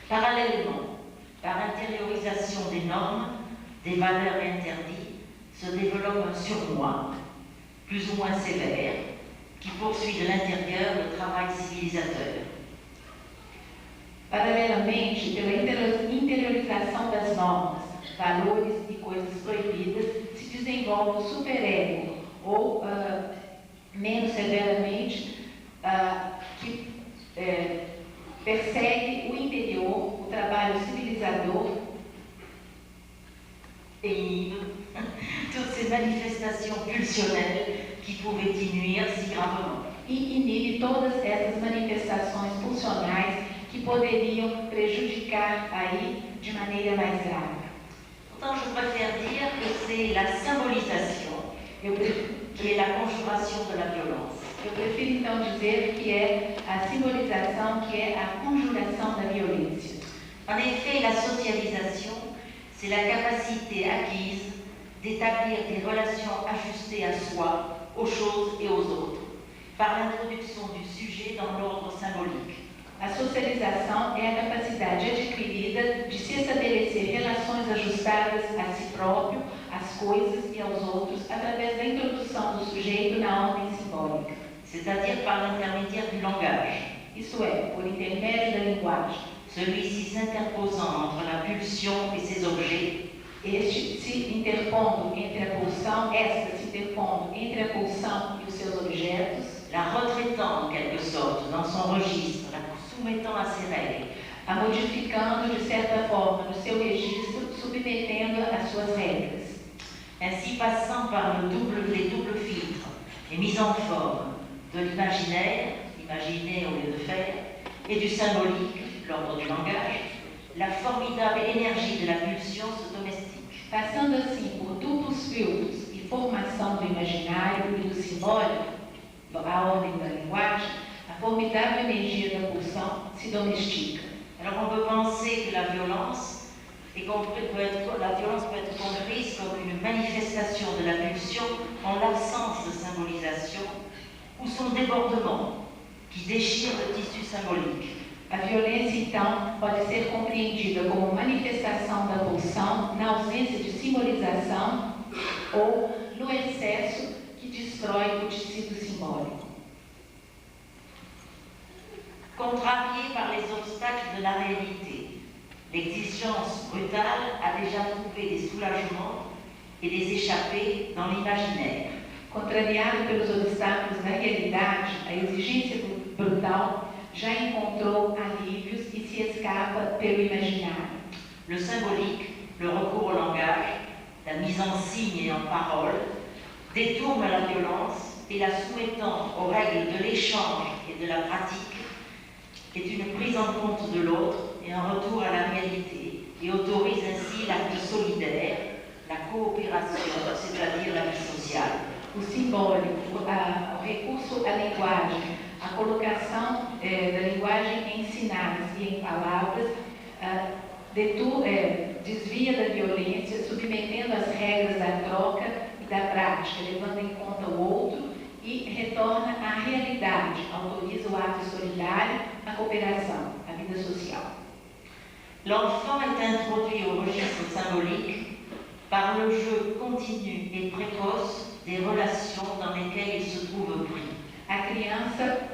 Parallèlement, par intériorisation des normes, des valeurs interdites, se développe un surmoi, plus ou moins sévère, qui poursuit de l'intérieur le travail civilisateur.
Paralelamente, pela interiorização das normas, valores e coisas proibidas, se desenvolve o superego, ou, menos severamente, que persegue o interior, o trabalho civilizador,
Et inhibe toutes ces manifestations pulsionnelles qui pouvaient y nuire si gravement.
e inibe todas essas manifestações pulsionais que poderiam prejudicar aí de maneira mais grave.
Pourtant, je préfère dire que c'est la symbolisation qui est la conjuration de la violence.
Eu prefiro então dizer que é a simbolização, que é a conjuração da violência.
En effet, la socialisation, c'est la capacité acquise d'établir des relations ajustées à soi, aux choses et aux autres, par l'introduction du sujet dans l'ordre symbolique.
A socialização é a capacidade adquirida de se estabelecer relações ajustadas a si próprio, às coisas e aos outros, através da introdução do sujeito na ordem simbólica.
C'est-à-dire par l'intermédiaire du langage,
Isso é, por intermédio da linguagem.
celui-ci s'interposant entre la pulsion et ses objets,
Este se interpondo entre a pulsão, esta se interpondo entre a pulsão e os seus objetos,
la retraitant en quelque sorte dans son registre, la soumettant à ses règles,
a modificando de certa forma no seu registro, submetendo-a às suas regras.
ainsi passant par les doubles filtres et mise en forme de l'imaginaire, imaginer au lieu de faire, et du symbolique, l'ordre du langage, la formidable énergie de la pulsion se domestique.
Passando assim por duplos filtros e formação do imaginário e do simbólico, a ordem da linguagem, a formidável energia da pulsão se domestica.
Alors on peut penser que la violence peut être comprise comme une manifestation de la pulsion en l'absence de symbolisation ou son débordement qui déchire le tissu symbolique.
A violência, então, pode ser compreendida como manifestação da pulsão na ausência de simbolização ou no excesso que destrói o tecido simbólico.
Contrariée par les obstacles de la réalité, l'exigence brutale a déjà trouvé des soulagements et des échappées dans l'imaginaire.
Contrariado pelos obstáculos da realidade, a exigência brutal já encontrou alívios e se escapa pelo imaginário.
Le symbolique, le recours au langage, la mise en signe et en parole, détourne la violence et la soumettant aux règles de l'échange et de la pratique, est une prise en compte de l'autre et un retour à la réalité, et autorise ainsi l'acte solidaire, la coopération, c'est-à-dire la vie sociale.
O simbólico, o recurso à linguagem, a colocação da linguagem em sinais e em palavras, desvia da violência, submetendo as regras da troca e da prática, levando em conta o outro e retorna à realidade, autoriza o ato solidário, a cooperação, a vida social.
L'enfant est introduit au registre symbolique par le jeu continu et précoce des relations dans lesquelles il se trouve pris.
A criança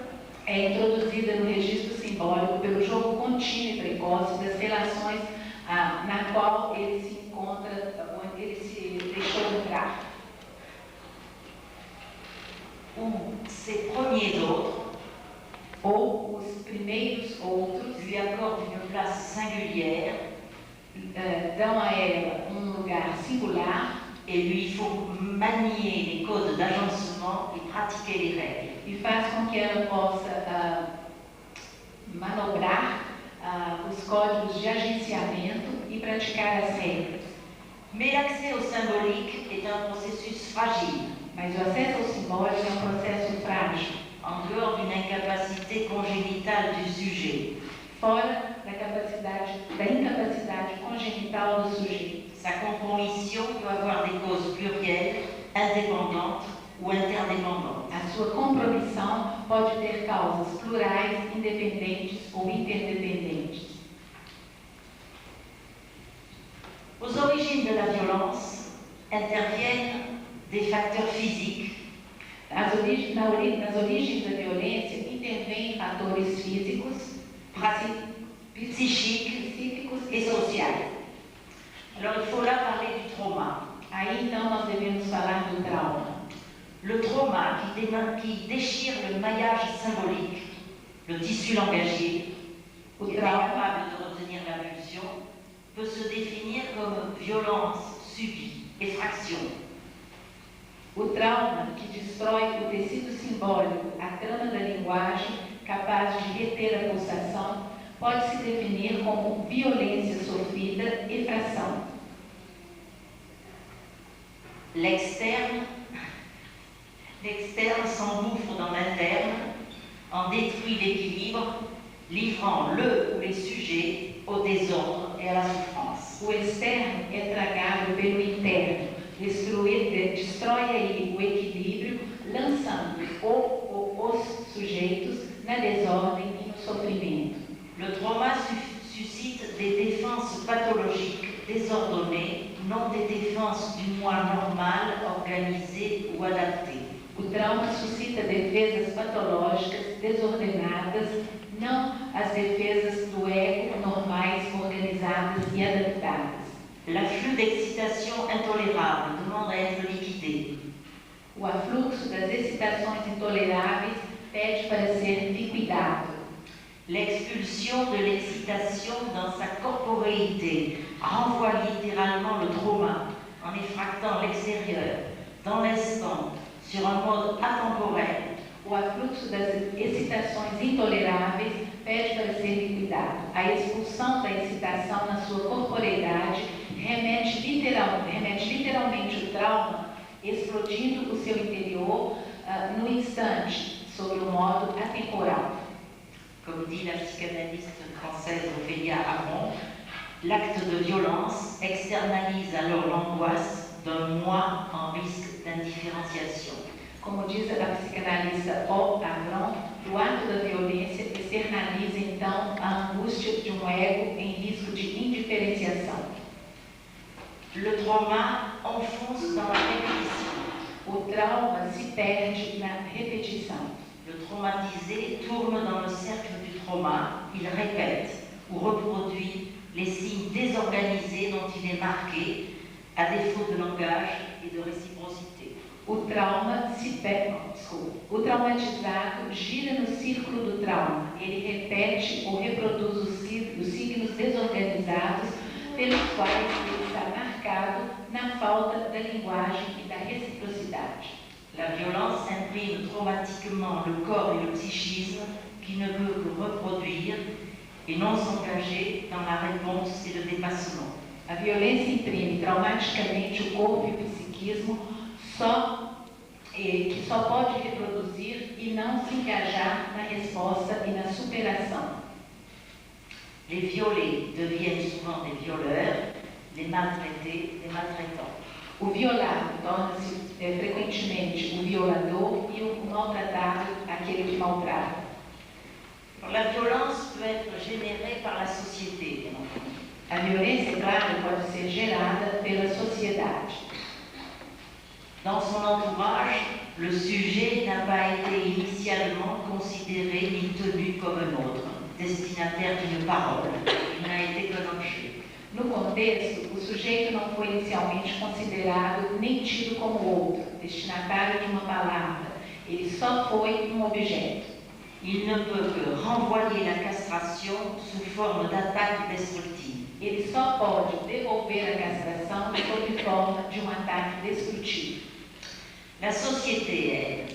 é introduzida no registro simbólico pelo jogo contínuo e precoce das relações na qual ele se encontra, onde ele se deixou entrar.
Où ces premiers autres
Ou os primeiros outros
lui accordent une place singulière
dão a ela lugar singular
et lui font manier les codes d'agencement et pratiquer les règles.
e faz com que ela possa manobrar os códigos de agenciamento e praticar as regras.
Mais l'accès au symbolique est un processus fragile,
Mas o acesso ao simbólico é um processo frágil.
en dehors d'une incapacité congénitale congénitale du sujet.
fora da incapacidade congenital do sujeito.
Sa compromission peut avoir des causes plurielles, indépendantes ou interdépendantes.
A sua compromissão pode ter causas plurais, independentes ou interdependentes.
Aux origines de la violence interviennent des facteurs physiques,
Nas origens da violência intervêm fatores físicos,
psychiques et sociaux. Alors il faut là parler du trauma.
Aí então nós devemos falar do trauma.
Le trauma qui déchire le maillage symbolique, le tissu langagier, qui est incapable de retenir l'impulsion, peut se définir comme violence subie, effraction.
O trauma que destrói o tecido simbólico, a trama da linguagem, capaz de reter a pulsação, pode se definir como violência sofrida, effração.
L'externe s'engouffre dans l'interne, en détruit l'équilibre, livrant le ou les sujets au désordre et à la souffrance.
O externo é tragado pelo interno, destrói aí o equilíbrio, lançando os sujeitos na desordem e no sofrimento.
Le trauma suscite des défenses pathologiques désordonnées, non des défenses du moi normal, organisées ou adaptées.
O trauma suscita defesas patológicas, desordenadas, não as defesas do ego normais, organizadas e adaptadas.
L'afflux d'excitation intolérable demande à être liquidé.
O afluxo das excitações intoleráveis pede para ser liquidado.
L'expulsion de l'excitation dans sa corporéité renvoie littéralement le trauma en effractant l'extérieur, dans l'instant, sur un mode atemporel.
O afluxo das excitações intoleráveis pede para ser liquidado. A expulsão da excitação na sua corporeidade remete literalmente o trauma, explodindo o seu interior no instante, sobre o modo atemporal.
Comme dit la psychanalyste française Ophélia Aron, l'acte de violence externalise alors l'angoisse d'un moi en risque d'indifférenciation.
Como diz a psicanalista O. Avron, o ato da violência externaliza então a angústia de um ego em risco de indiferenciação.
Le trauma enfonce dans la répétition.
O trauma se perde na repetição.
Le traumatisé tourne dans le cercle du trauma, il répète ou reproduit les signes désorganisés dont il est marqué, à défaut de langage et de réciprocité.
O traumatizado gira no círculo do trauma. Ele repete ou reproduz os signos desorganizados pelos quais ele está marcado na falta da linguagem e da reciprocidade.
La violence imprime traumatiquement le corps et le psychisme qui ne peut que reproduire et non s'engager dans la réponse et le dépassement.
A violência imprime traumaticamente o corpo e o psiquismo, que só pode reproduzir e não se engajar na resposta e na superação.
Les violés deviennent souvent des violeurs, les maltraités des maltraitants.
O violado torna-se frequentemente o violador e o maltratado aquele que maltrata.
La violence peut être générée par la société, bien entendu.
A violência, claro, pode ser gerada pela sociedade.
Dans son entourage, le sujet n'a pas été initialement considéré ni tenu comme un autre, destinataire d'une parole. Il n'a été qu'un objet.
No contexto, o sujeito não foi inicialmente considerado nem tido como outro, destinatário de uma palavra. Ele só foi um objeto.
Il ne peut que renvoyer la castration sous forme d'attaque destructive.
Ele só pode devolver a castração sob forma de um ataque destrutivo.
La société, elle,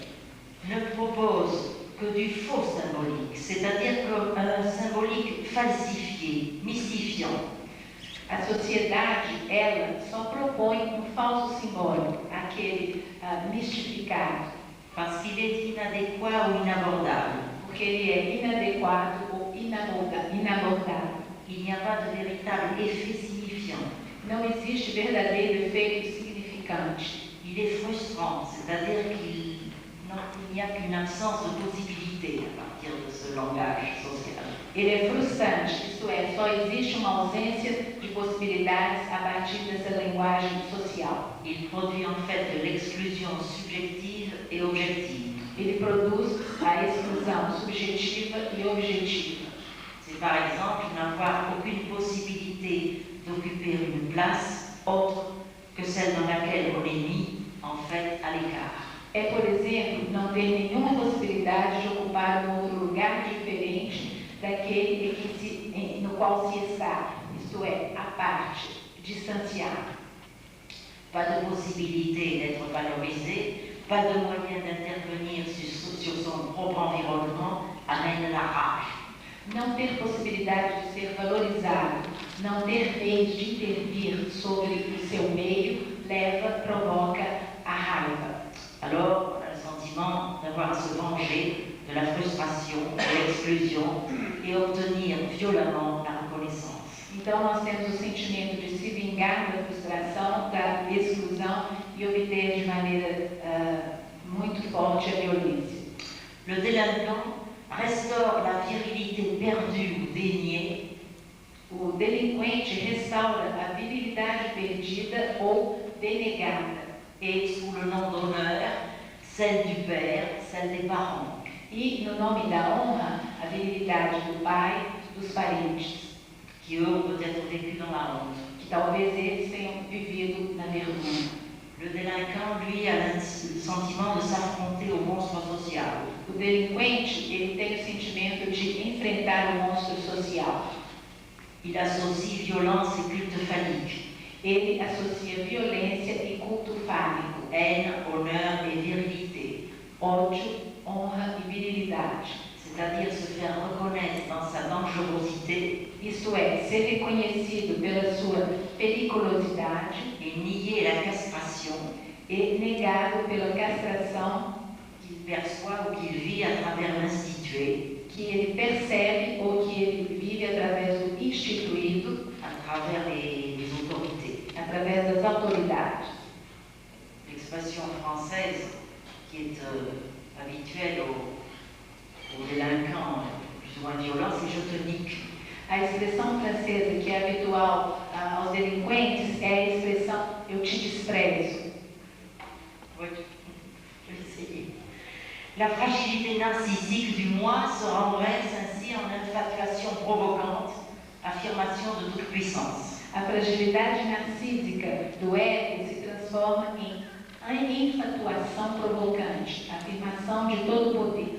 ne propose que du faux symbolique, c'est-à-dire un symbolique falsifié, mystifiant.
A sociedade, ela só propõe um falso simbólico, aquele mistificado.
Parce qu'il est inadéquat ou inabordable.
Porque porque ele é inadequado ou inabordável.
Il n'y a pas de véritable effet signifiant.
Não existe verdadeiro efeito significante.
Il est frustrant, c'est-à-dire qu'il n'y a qu'une absence de possibilité à partir de ce langage social.
Ele é frustrante, isto é, só existe uma ausência de possibilidades a partir dessa linguagem social.
Il produit en fait de l'exclusion subjective et objective.
Ele produz a exclusão subjetiva e objetiva.
C'est par exemple n'avoir aucune possibilité d'occuper une place autre que celle dans laquelle on est mis en fait à l'écart.
É, por exemplo, não ter nenhuma possibilidade de ocupar um outro lugar diferente daquele no qual se está, isto é, à parte, distanciado.
Pas de possibilité d'être valorisé, pas de moyen d'intervenir sur son propre environnement amène la rage.
Não ter possibilidade de ser valorizado, não ter meios de intervir sobre o seu meio, provoca a raiva.
Alors, on a le sentiment d'avoir à se venger de la frustration, de l'exclusion et obtenir violemment la reconnaissance.
Então, nós temos o sentimento de se vingar da frustração, da exclusão e obter de maneira muito forte a violência.
Le délinquant restaure la virilité perdue ou déniée.
O delinquente restaura a virilidade perdida ou denegada.
Et sous le nom d'honneur, celle du père, celle des parents.
E no nome da honra, a virilidade do pai, dos parentes.
Qui eux ont peut-être vécu dans la honte.
Que talvez eles tenham vivido na vergonha.
Le délinquant, lui, a le sentiment de s'affronter au monstre social.
O delinquente, ele tem o sentimento de enfrentar o monstro social.
Il associe violence et culte phallique.
Ele associa violência e culto fálico.
Haine, honneur et virilité.
Ódio, honra e virilidade.
C'est-à-dire se faire reconnaître dans sa dangerosité.
Isto é, ser reconhecido pela sua periculosidade.
Et nier la castration.
E negado pela castração.
Qu'il perçoit ou qu'il vit à travers l'institué.
Que ele percebe ou que ele vive através do instituído.
À travers les autorités.
Através das autoridades.
L'expression française qui est habituelle aux délinquants plus ou moins violents, c'est je te nique.
A expressão francesa que é habitual aos delinquentes é a expressão eu te desprezo.
Oui, je vais essayer. La fragilité narcissique du moi se renverse ainsi en infatuation provocante, affirmation de toute puissance.
A fragilidade narcísica do ego se transforma em infatuação provocante, afirmação de todo o poder.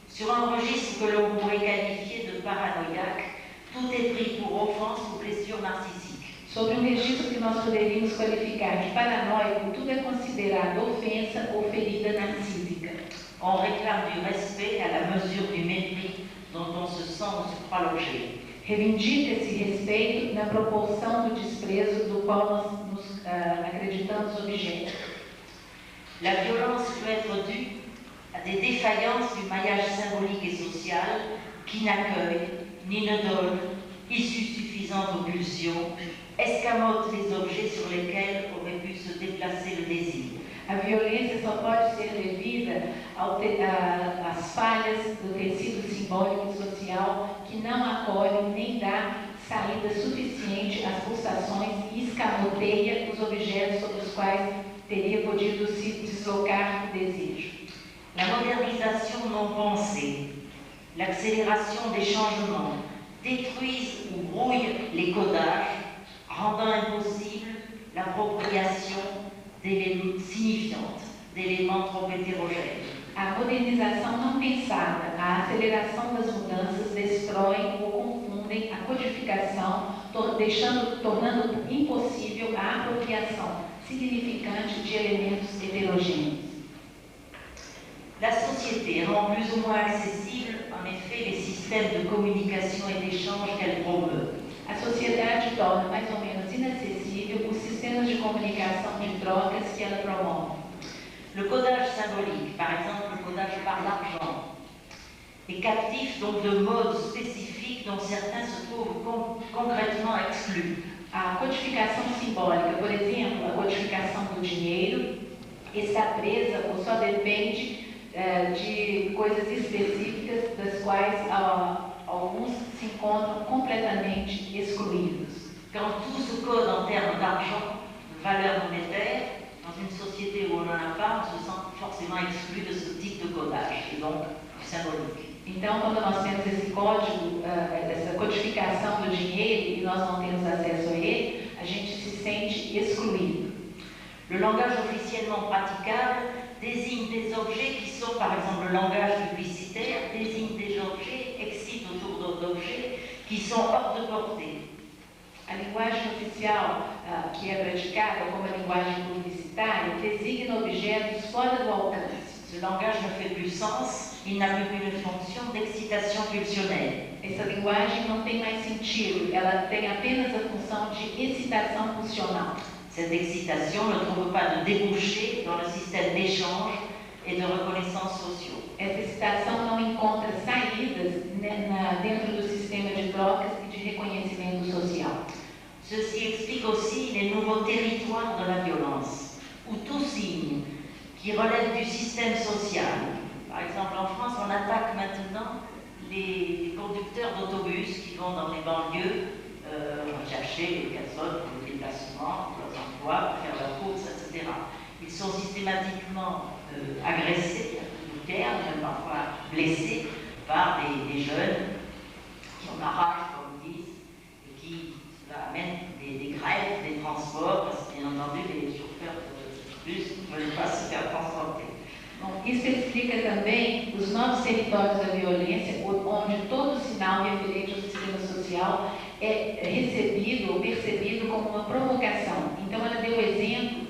Sur un registre que l'on pourrait qualifier de paranoïaque, tout est pris pour offense ou blessure narcissique.
Sobre um registro que nós poderíamos qualificar de paranoico, tudo é considerado ofensa ou ferida narcísica.
On réclame du respect à la mesure du mépris dont on se sent ou se croit l'objet.
Reivindica esse respeito na proporção do desprezo do qual nós nos acreditamos objeto.
La violence peut être due à des défaillances du maillage symbolique et social qui n'accueille ni ne donne issue suffisante aux pulsions, escamote les objets sur lesquels aurait pu se déplacer le désir.
A violência só pode ser devida às falhas do tecido simbólico e social que não acolhe nem dá saída suficiente às pulsações e escamoteia os objetos sobre os quais teria podido se deslocar o desejo.
La modernisation non pensée, l'accélération des changements détruisent ou brouillent les codages, rendant impossible l'appropriation d'éléments signifiantes, d'éléments trop hétérogènes.
A modernização não pensada, a aceleração das mudanças destroem ou confundem a codificação, tornando impossível a apropriação significante de elementos heterogêneos.
La société rend plus ou moins accessible, en effet, les systèmes de communication et d'échange qu'elle promeut.
A sociedade torna mais ou menos inacessível os sistemas de comunicação de trocas que ela promove.
Le codage symbolique, par exemple le codage par l'argent, et captif donc de modes spécifiques dont certains se trouvent concrètement exclus.
A codificação simbólica, por exemplo, a codificação do dinheiro, está presa ou só depende de coisas específicas das quais alguns se encontram completamente excluídos.
Quand tout se code en termes d'argent, de valeur monétaire, dans une société où on n'en a pas, on se sent forcément exclu de ce type de codage, et donc du symbolique.
Então, quando nós temos esse código, essa codificação do dinheiro e nós não temos acesso a ele, a gente se sente excluído.
Le langage officiellement praticable désigne des objets qui sont, par exemple, le langage publicitaire désigne des objets, excite autour d'objets qui sont hors de portée.
A linguagem oficial que é praticada como a linguagem publicitária designa objetos fora do alcance.
Ce langage ne fait plus sens, il n'a plus qu'une fonction d'excitation pulsionnelle.
Essa linguagem não tem mais sentido, ela tem apenas a função de excitação pulsional.
Cette excitation ne trouve pas de débouché dans le système d'échange et de reconnaissance sociaux.
Essa excitação não encontra saídas dentro do sistema de trocas e de reconhecimento social.
Ceci explique aussi les nouveaux territoires de la violence, où tout signe qui relève du système social. Par exemple, en France, on attaque maintenant les conducteurs d'autobus qui vont dans les banlieues chercher les personnes pour le déplacement, pour leurs emplois, pour faire leurs courses, etc. Ils sont systématiquement agressés, même parfois blessés par des jeunes qui ont la rage, comme ils disent, et qui amènent des grèves des transports, parce que bien entendu, les chauffeurs de bus ne veulent pas se faire transporter.
Bom, isso explica também os novos territórios da violência, onde todo sinal referente ao sistema social é recebido ou percebido como uma provocação. Então, ela deu exemplo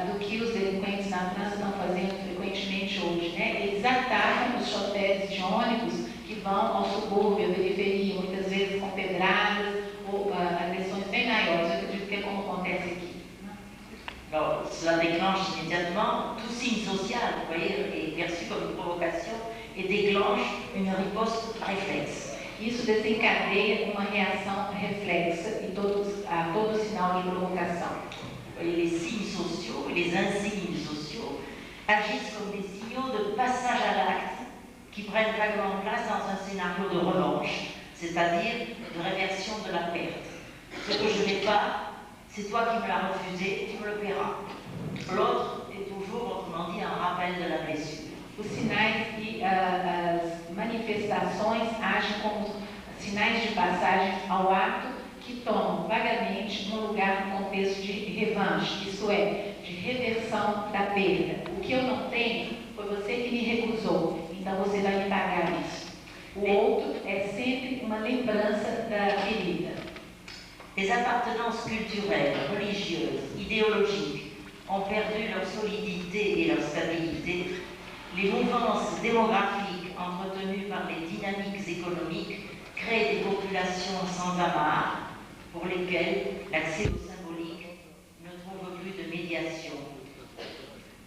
do que os delinquentes na França estão fazendo frequentemente hoje, né? Eles atacam os chofés de ônibus que vão ao subúrbio, à periferia, muitas vezes com pedradas ou agressões bem maiores. Eu acredito que é como acontece aqui.
Alors, cela déclenche immédiatement tout signe social, vous voyez, est perçu comme une provocation et déclenche une riposte réflexe.
Isso desencadeia uma reação reflexa a todo sinal de provocação.
Et les signes sociaux et les insignes sociaux agissent comme des signaux de passage à l'acte qui prennent vaguement place dans un scénario de revanche, c'est-à-dire de réversion de la perte. Ce que je n'ai pas, c'est toi qui me l'as refusé, tu me le paieras. L'autre est toujours, autrement dit, un rappel de la blessure.
Os sinais e as manifestações agem como sinais de passagem ao ato que tomam vagamente um lugar no contexto de revanche, isto é, de reversão da perda. O que eu não tenho foi você que me recusou, então você vai me pagar isso. O outro é sempre uma lembrança da ferida.
Les appartenances culturelles, religieuses, idéologiques ont perdu leur solidité et leur stabilité. Les mouvances démographiques entretenues par les dynamiques économiques créent des populations sans amarre pour lesquelles l'accès au symbolique ne trouve plus de médiation.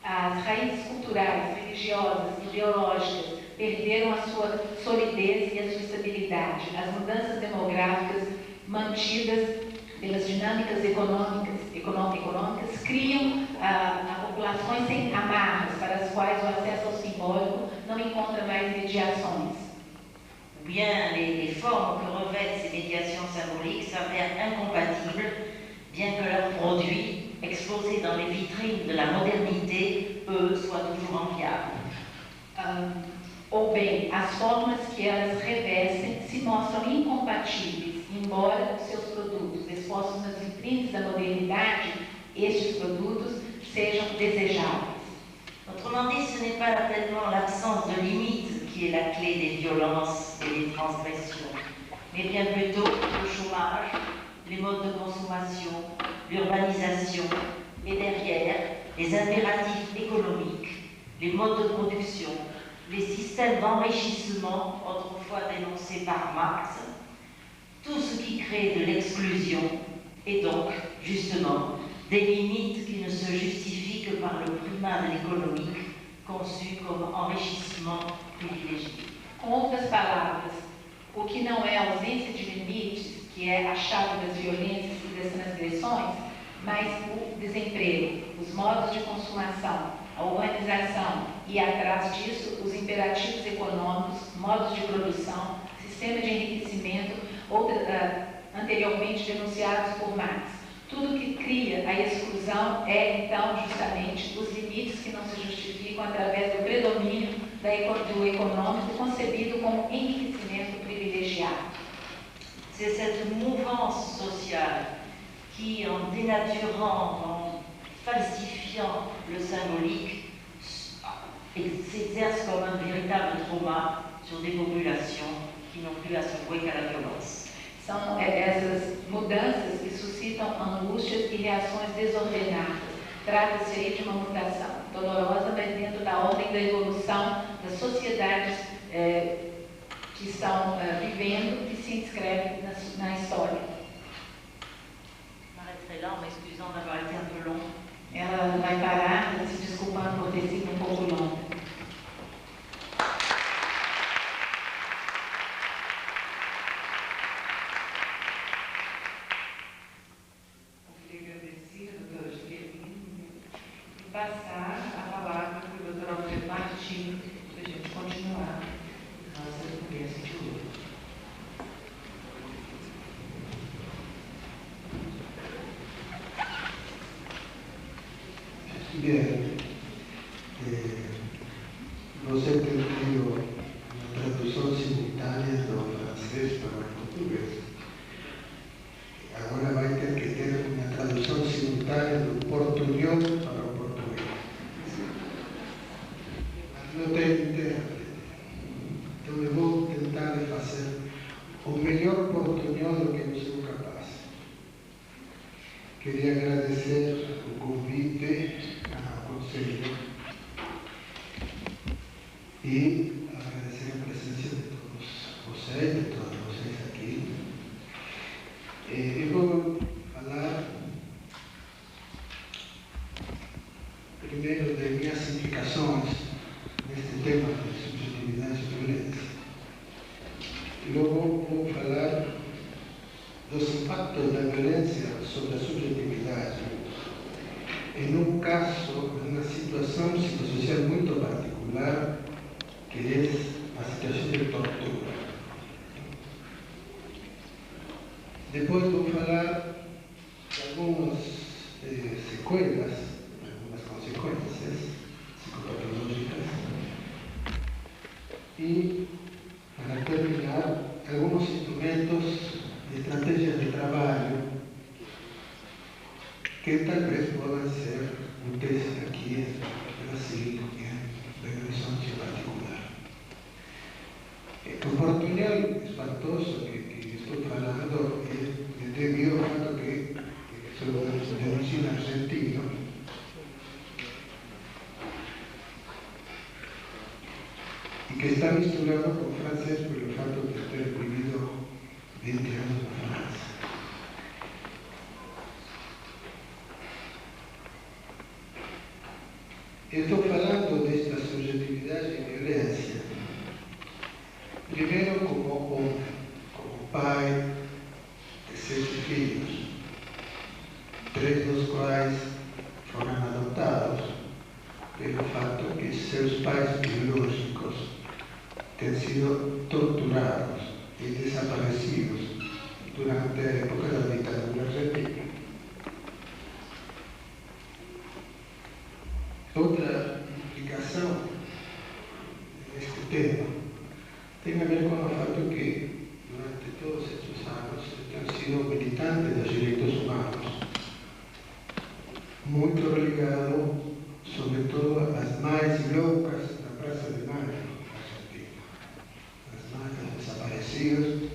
As raízes culturais, religiosas, ideológicas perderam a sua solidez e a sua estabilidade. As mudanças demográficas mantidas pelas dinâmicas econômicas criam populações sem amarras, para as quais o acesso ao simbólico não encontra mais mediações.
Ou bien les formes que revêtent ces médiations symboliques s'avèrent incompatibles, bien que leurs produits, exposés dans les vitrines de la modernité, eux, soient toujours enviables.
Ou bem, as formas que elas revestem se mostram incompatíveis, embora os seus produtos expostos nas vitrines da modernidade, estes produtos sejam desejáveis.
Autrement dit, ce n'est pas tellement l'absence de limites qui est la clé des violences et des transgressions, mais bien plutôt le chômage, les modes de consommation, l'urbanisation, et derrière, les impératifs économiques, les modes de production, les systèmes d'enrichissement autrefois dénoncés par Marx, tout ce qui crée de l'exclusion et donc, justement, des limites qui ne se justifient que par le primat de l'économique conçu comme enrichissement privilégié.
Com outras palavras, o que não é a ausência de limites, que é a chave das violências e das transgressões, mas o desemprego, os modos de consumação, a urbanização e, atrás disso, os imperativos econômicos, modos de produção, sistema de enriquecimento, anteriormente denunciados por Marx. Tudo que cria a exclusão é, então, justamente os limites que não se justificam através do predomínio do econômico concebido como enriquecimento privilegiado.
C'est cette mouvance sociale qui, en dénaturant, en falsifiant le symbolique, s'exerce comme un véritable trauma sur des populations qui n'ont plus à se vouer qu'à la violence.
São essas mudanças que suscitam angústias e reações desordenadas. Trata-se aí de uma mutação dolorosa, mas dentro da ordem da evolução das sociedades que estão vivendo, que se inscreve na história. Ela vai parar, se desculpando por ter sido um pouco longa. Passar a palavra para o Dr. Alfredo Martins, para a gente continuar nossa conversa de hoje.
Bien, você tem tido uma tradução simultânea do francês para o português. Agora vai ter que ter uma tradução simultânea do portunhol para o português. Não tem intérprete. Então eu vou tentar fazer o melhor portunhol do que eu sou capaz. Queria agradecer o convite ao Conselho e agradecer a presença de todos vocês aqui. Eu vou falar primeiro de minhas implicações neste tema de subjetividade e violência. E logo vou falar dos impactos da violência sobre a subjetividade em um caso, em uma situação psicossocial muito particular, que é a situação de tortura. Depois vou falar de algumas sequelas, algumas consequências psicopatológicas e, para terminar, alguns instrumentos e estratégias de trabalho que talvez possam ser úteis aqui no Brasil, em Belo Horizonte em particular. O portunhol espantoso que estou falando é devido ao fato que sou de origem argentina e que está misturado com o francês pelo fato de ter vivido 20 anos na França. Estou falando desta subjetividade e violência, primeiro como homem, como pai de 7 filhos, 3 dos quais foram adotados pelo fato que seus pais biológicos têm sido torturados e desaparecidos durante a época da ditadura argentina. Outra implicação neste tema tem a ver com o fato que, durante todos estes anos, tenho sido militante dos direitos humanos, muito religado, sobretudo, às mais loucas da Praça de Maio, Argentina, as mais desaparecidas,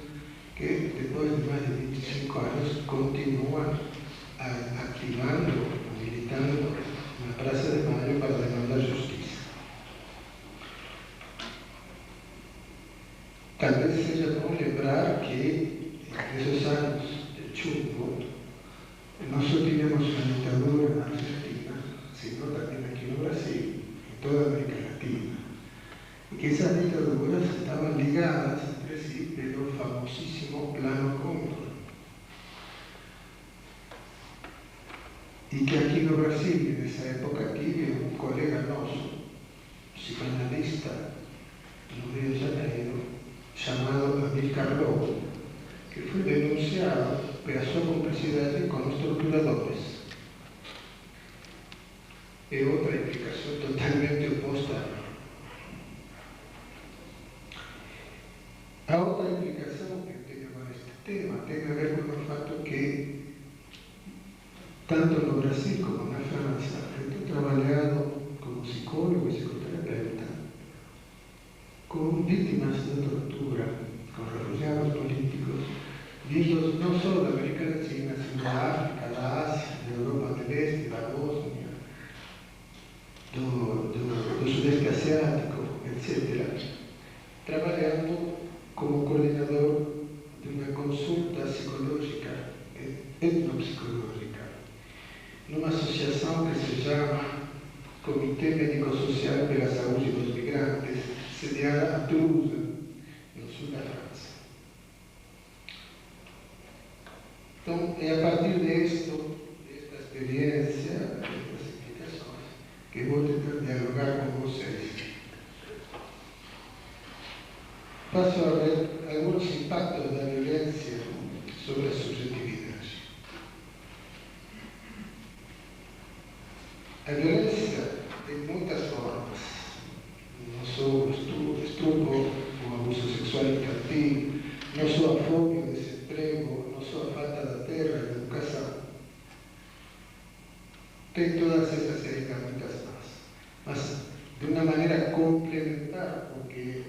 que depois de mais de 25 anos continuam ativando, militando na Praça de Maio para demandar justiça. Talvez seja bom lembrar que, nesses anos de chumbo, nós só tínhamos uma ditadura na Argentina, sino também aqui no Brasil, em toda a América Latina. E que esas dictaduras estaban ligadas entre sí pelo famosísimo Plano Cóndor. Y que aquí no Brasil, en esa época, tive un colega noso, psicoanalista, no Rio de Janeiro, llamado Amílcar Lobo, que fue denunciado por su complicidad con los torturadores. Es otra implicación totalmente opuesta. A otra implicación que tiene con este tema tiene que ver con el fato que tanto en Brasil como en Francia he trabajado como psicólogo y psicoterapeuta con víctimas de tortura, con refugiados políticos, vindos no solo de América Latina, sino de África, de Asia, de Europa del Este, de Bosnia, do Sudeste Asiático, etc., trabajando como coordinador de una consulta psicológica, etnopsicológica, en una asociación que se llama Comité Médico-Social de la Salud de los Migrantes, sediada a Toulouse, en el sur de Francia. Entonces, a partir de esto, de esta experiencia, de estas explicaciones, que voy a intentar dialogar con ustedes. Paso a ver algunos impactos de la violencia sobre la subjetividad. La violencia de muchas formas, no solo estupro o abuso sexual infantil, no solo fobia, desempleo, no solo falta de tierra y de educación. Tem todas esas herramientas más de una manera complementar, porque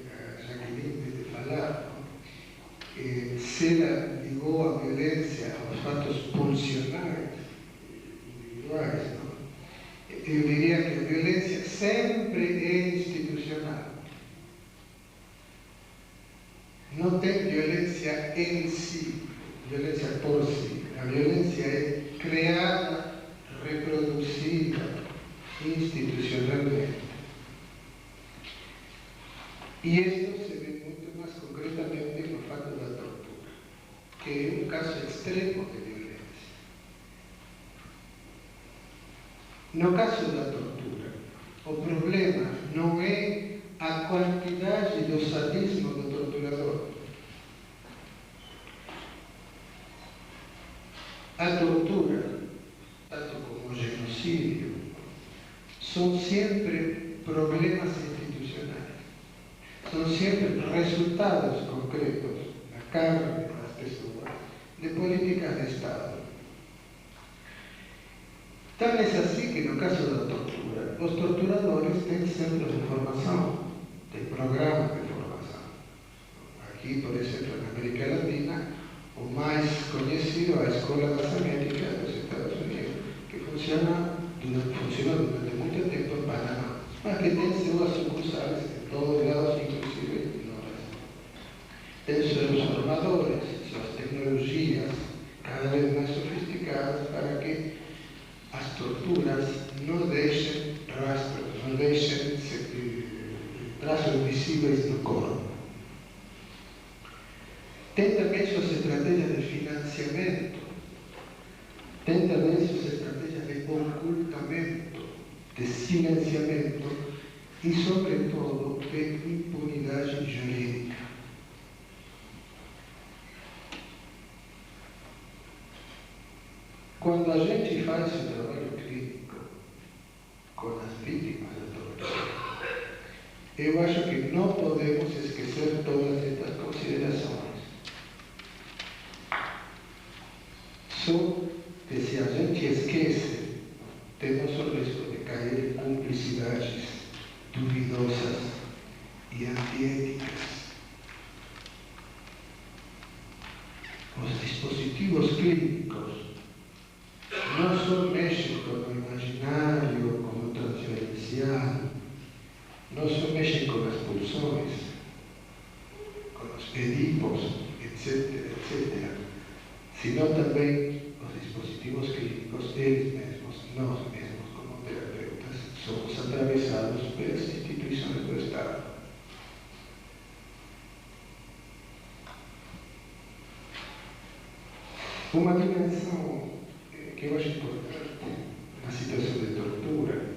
Jacqueline de falar, se la ligó a violencia, a los fatos pulsionales individuales, ¿no? Yo diría que la violencia siempre es institucional. No hay violencia en sí, violencia por sí. La violencia es creada, reproducida institucionalmente. Y esto se ve mucho más concretamente en el fato de la tortura, que es un caso extremo de violencia. No caso da tortura. O problema não é a quantidade do sadismo do torturador. A tortura, tanto como o genocídio, são sempre problemas institucionais. São sempre resultados concretos na carne das pessoas de políticas de Estado. Tal es así que en el caso de la tortura, los torturadores tienen centros de formación, de programas de formación. Aquí, por ejemplo, en América Latina, o más conocido a la Escuela de las Américas de los Estados Unidos, que funcionó durante mucho tiempo en Panamá, mas que tiene sus sucursales en todos lados, inclusive en Brasil. Tienen sus formadores, sus tecnologías cada vez más sofisticadas para que as torturas não deixem rastros, não deixem traços visíveis no corpo. Tem também suas estratégias de financiamento, tem também suas estratégias de ocultamento, de silenciamento e, sobretudo, de impunidade jurídica. Quando a gente faz o trabalho clínico com as vítimas da tortura, eu acho que não podemos esquecer todas estas considerações. Só que se a gente esquece, temos o risco de cair em cumplicidades duvidosas e antiéticas. Os dispositivos clínicos não só mexem com o imaginário, com o transferencial, não só mexem com as pulsões, com os edipos, etc., sino também os dispositivos clínicos, eles mesmos, nós mesmos, como terapeutas, somos atravessados pelas instituições do Estado. Uma dimensão que eu acho importante na situação de tortura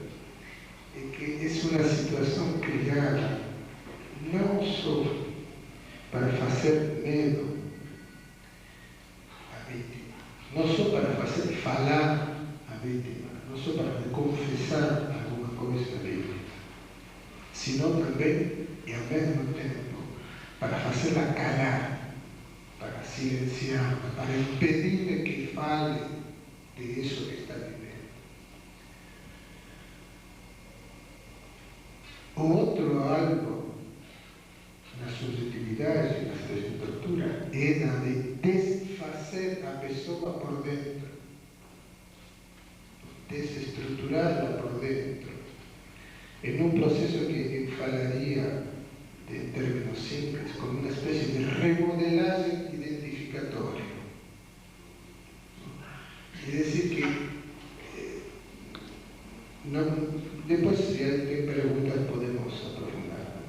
é que é uma situação criada não só para fazer medo à vítima, não só para fazer falar à vítima, não só para confessar alguma coisa à vítima, senão também, e ao mesmo tempo, para fazê-la calar, para silenciar, para impedir que fale de isso que está vivendo. O outro algo na subjetividade, na situação de tortura, é a de desfazer a pessoa por dentro, desestruturá-la por dentro, em um processo que eu falaria, em termos simples, como uma espécie de remodelagem identificatória. É dizer que, depois, se alguém perguntar, podemos aprofundar.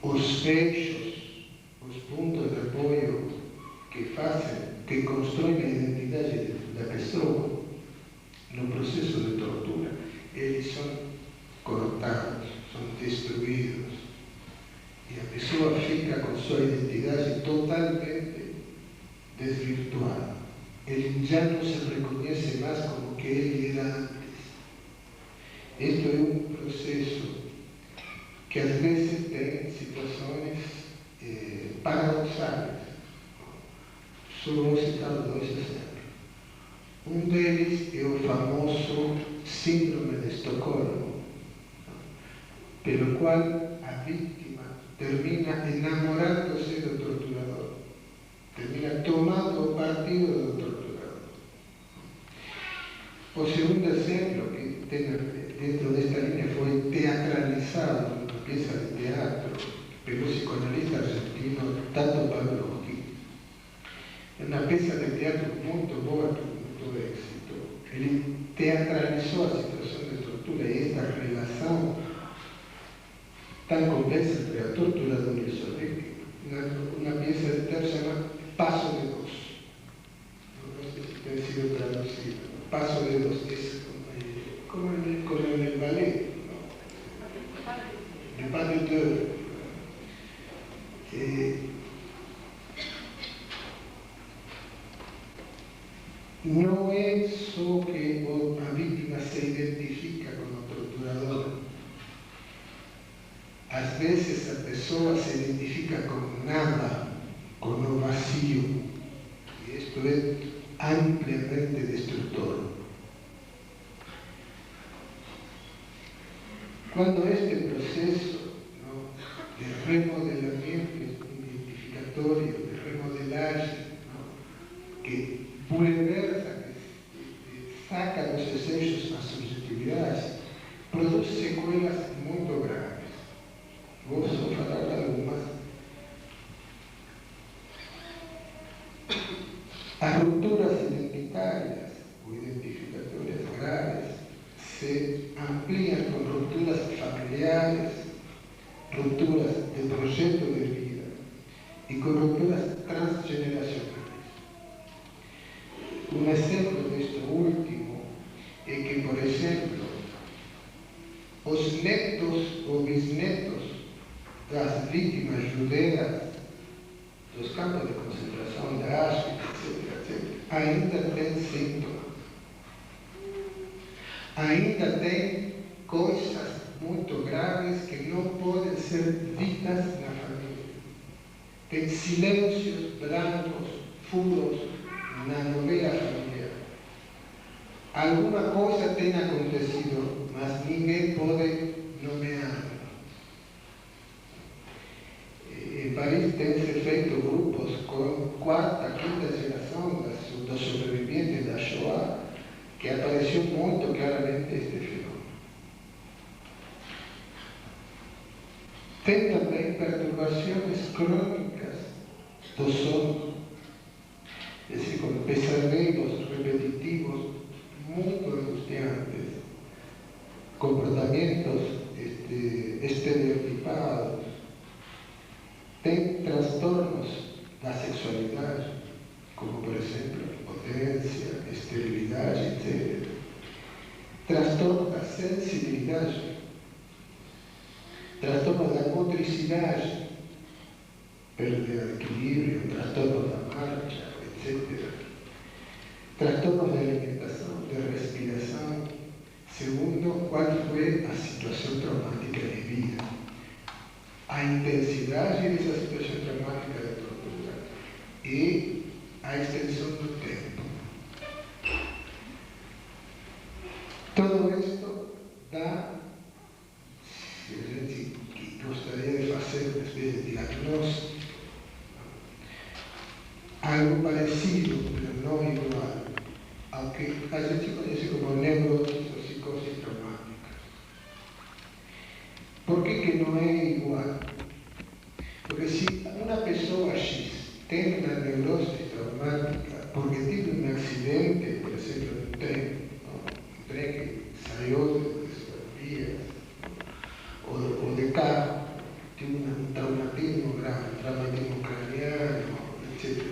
Os eixos, os pontos de apoio que constroem a identidade da pessoa no processo de tortura, eles são cortados, são destruídos. E a pessoa fica com sua identidade totalmente desvirtuada. Ele já não se reconhece mais como que ele era antes. Este é um processo que às vezes tem situações paradoxais. Só vou citar dois exemplos. Um deles é o famoso síndrome de Estocolmo, pelo qual a vítima termina enamorando-se do torturador, termina tomando o partido do torturador. O segundo exemplo, que tem dentro desta linha foi teatralizado numa peça de teatro pelo psicoanalista argentino Tato Pavlovsky. É uma peça de teatro muito boa, com muito êxito. Ele teatralizou a situação de tortura e esta relação tan complexa entre a torturadora e sua vítima. Uma peça de teatro chamada Paso de Dos. Não sei se tem sido traduzido. Paso de Dos, como en el ballet, ¿no? Le pas de deux. No es só que a vítima se identifica con o torturador. Às vezes a pessoa se identifica con nada, con o vacío. E isto é ampliamente destructor. Cuando este proceso, ¿no?, de remodelamiento identificatorio, de remodelaje, ¿no?, que bulversa, que saca dos desechos a subjetividade, produz sequelas muito graves. Vou só falar de algumas. As rupturas identitárias ou identificatórias graves se amplían con rupturas familiares, rupturas de proyecto de vida y con rupturas transgeneracionales. Un ejemplo de esto último es que, por ejemplo, los netos o bisnetos de las víctimas judeas dos campos de concentración de Auschwitz, etc., ainda tienen síntomas. Ainda tem coisas muito graves que não podem ser ditas na família. Tem silêncios brancos, furos na novela familiar. Alguma coisa tem acontecido, mas ninguém pode nomear. Em Paris tem-se feito grupos com quarta, quinta geração dos sobreviventes da Shoah, que apareceu muito claramente este fenômeno. Tem também perturbações crônicas do sono, es decir, com pesadelos repetitivos muito angustiantes, comportamientos estereotipados, tem transtornos da sexualidade, como por exemplo impotência, esterilidade, etc. Transtorno da sensibilidade, transtorno da motricidade, perda de equilíbrio, transtorno da marcha, etc. Transtornos de alimentação, de respiração, segundo qual foi a situação traumática de vida, a intensidade dessa situação traumática de tortura e a extensão do tempo. Todo isto dá, se a gente gostaria de fazer uma espécie de diagnóstico, algo parecido, mas não igual, ao que a gente conhece como neurose ou psicose traumática. Por que não é igual? Porque se uma pessoa X tem uma neurose traumática porque teve um acidente, por exemplo, no trem, um trem que saiu de suas vias, ou de carro, tem um traumatismo grave, traumatismo craniano, etc.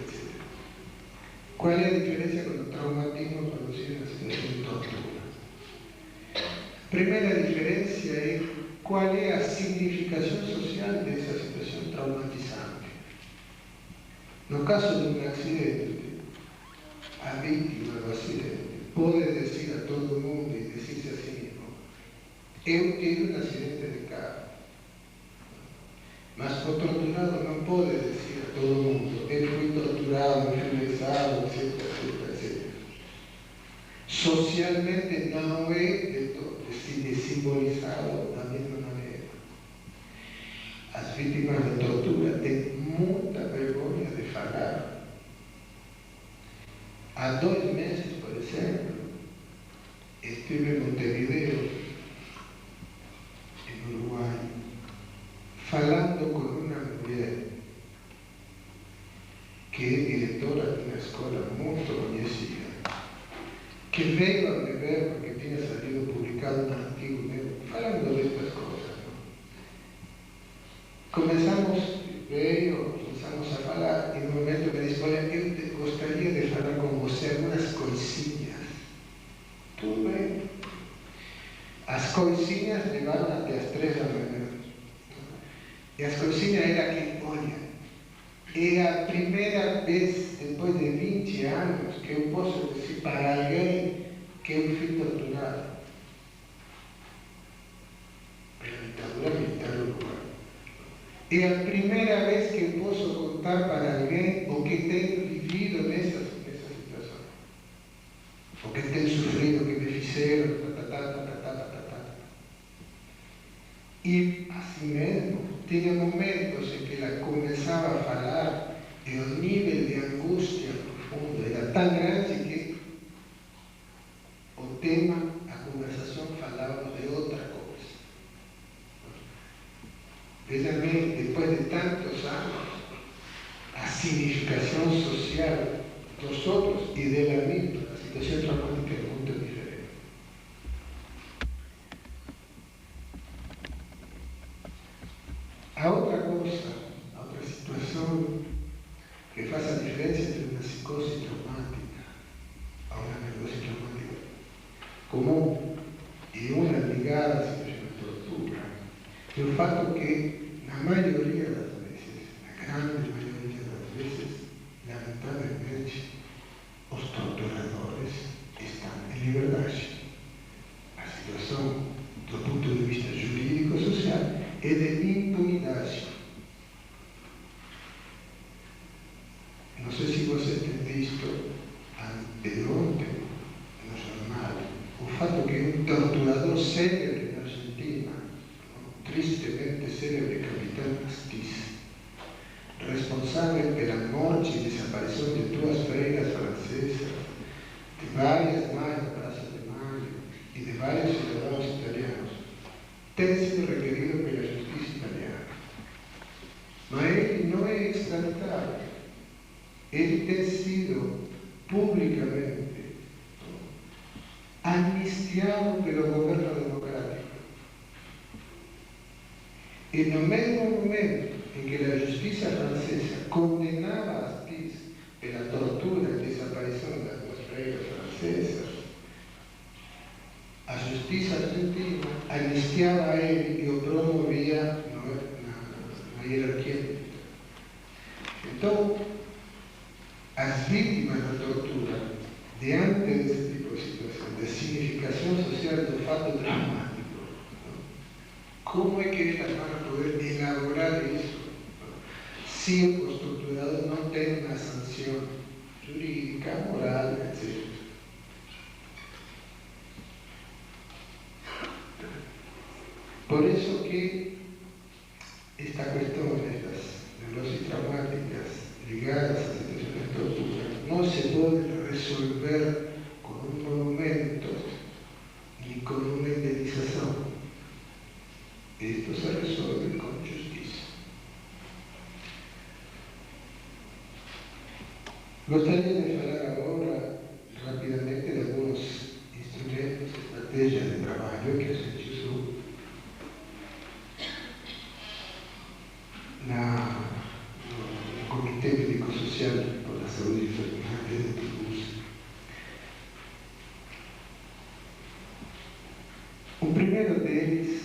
Qual é a diferença com o traumatismo produzido na situação de tortura? A primeira diferença é qual é a significação social dessa situação traumatizante. No caso de um acidente, a vítima do acidente pode dizer a todo mundo e dizer-se a si mesmo: eu tive um acidente de carro. Mas o torturado não pode dizer a todo mundo: eu fui torturado, infernizado, etc, etc, etc. Socialmente não é de simbolizado da mesma maneira. As vítimas de tortura têm muita vergonha de falar. Há 2 meses, por exemplo, estive em Montevideo, em Uruguai, falando com uma mulher que é diretora de uma escola muito conhecida, que veio a me ver porque tinha salido publicado um artigo meu falando destas coisas. Começamos a falar e no momento me disse: olha, eu gostaria de falar com você algumas coisinhas. Tudo bem. As coisinhas levaram até as 3 da manhã. E as coisinhas eram que, olha, é a primeira vez, depois de 20 anos, que eu posso dizer para alguém que eu fui torturado pela ditadura militar uruguaia. É a primeira vez que eu posso contar para alguém o que tenho vivido nessa situação. O que tenho sofrido, o que me fizeram, E, assim mesmo, tinha momentos em que ela começava a falar e o nível de angústia profundo era tão grande que o tema, a conversação, falávamos de outra coisa. Veja bem, depois de tantos anos, a significação social dos outros e dela mesma, a situação traumática é muito diferente. A outra coisa, a outra situação que faz a diferença entre uma psicose traumática a uma neurose traumática comum e uma ligada à situação de tortura é o fato que, na maioria das vezes, na grande maioria das vezes, lamentavelmente, os torturadores estão em liberdade. A situação, do ponto de vista jurídico-social, é de impunidade. Não sei se você tem visto anteontem no jornal o fato que um torturador célebre na Argentina, tristemente célebre capitão Astiz, responsável pela morte e desaparição de 2 freiras francesas, de várias mães da Praça de Maio e de vários cidadãos italianos, tem sido requerido pela justiça italiana. Mas ele não é extraditado. Ele tem sido publicamente amnistiado pelo governo democrático. E no mesmo momento em que a justiça francesa condenava Astiz pela tortura e desaparição das freiras francesas, a justiça argentina anistiava ele e o promovia na hierarquia. Então, as vítimas da tortura, diante desse tipo de situação, de significação social do fato dramático, como é que elas vão poder elaborar isso se os torturadores não têm uma sanção jurídica, moral, etc. Por isso que esta questão das neuroses traumáticas ligadas a situações de tortura não se pode resolver com um monumento nem com uma indenização. Isto se resolve com justiça. Gostaria de falar agora rapidamente de alguns instrumentos, estratégias de trabalho que a gente usou no Comitê Médico-Social por a Saúde e Enfermidade de Toulouse. O primeiro deles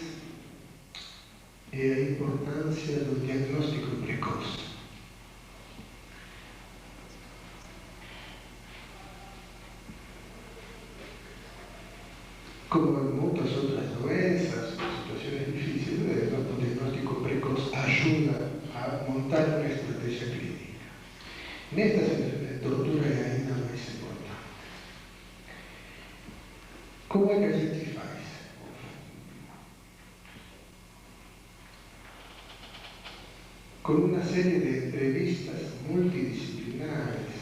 é a importância do diagnóstico precoce. Como em muitas outras doenças, situações difíceis, o diagnóstico precoce ajuda a montar uma estratégia clínica. Nesta situação de tortura é ainda mais importante. Como é que a gente faz? Com uma série de entrevistas multidisciplinares,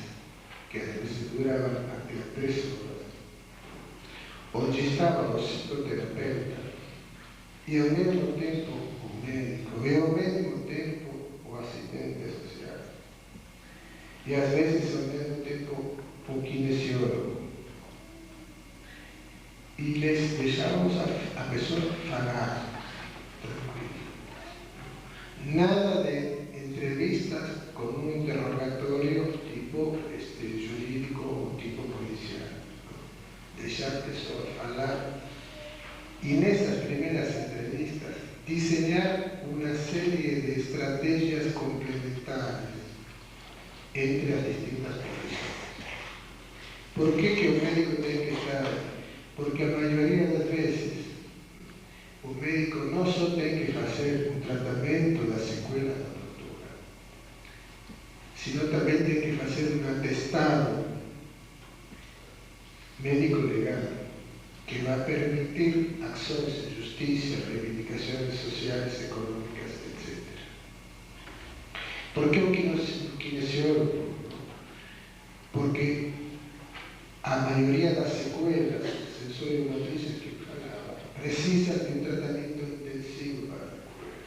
que às vezes duravam até 3 horas, onde estava o psicoterapeuta e ao mesmo tempo o médico e ao mesmo tempo o assistente social e às vezes ao mesmo tempo o kinesiólogo. E les deixávamos a pessoa falar tranquilo. Nada de entrevistas com um interrogatório tipo jurídico ou tipo policial. Deixar a pessoa falar e nessas primeiras entrevistas desenhar uma série de estratégias complementares entre as distintas profissões. Por que o médico tem que estar? Porque a maioria das vezes o médico não só tem que fazer um tratamento das sequelas da tortura, sino também tem que fazer um atestado médico-legal que vai permitir ações de justiça, reivindicações sociais, econômicas, etc. Por que o kinesiólogo? Porque a maioria das sequelas sensório-motrizes que falava precisa de um tratamento intensivo para recuperar.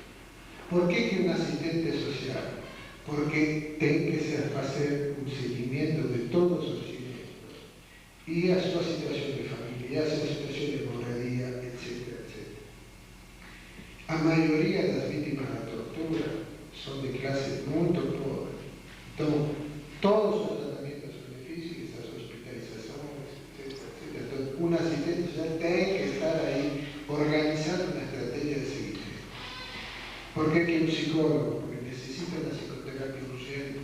Por que um assistente social? Porque tem que fazer um seguimento de todos os e a sua situação de família, e a sua situação de moradia, etc, etc. A maioria das vítimas da tortura são de classe muito pobre. Então, todos os tratamentos são difíceis, as hospitalizações, etc, etc. Então, um assistente já tem que estar aí organizando uma estratégia de seguimento. Por que um psicólogo? Porque necessita uma psicoterapia urgente.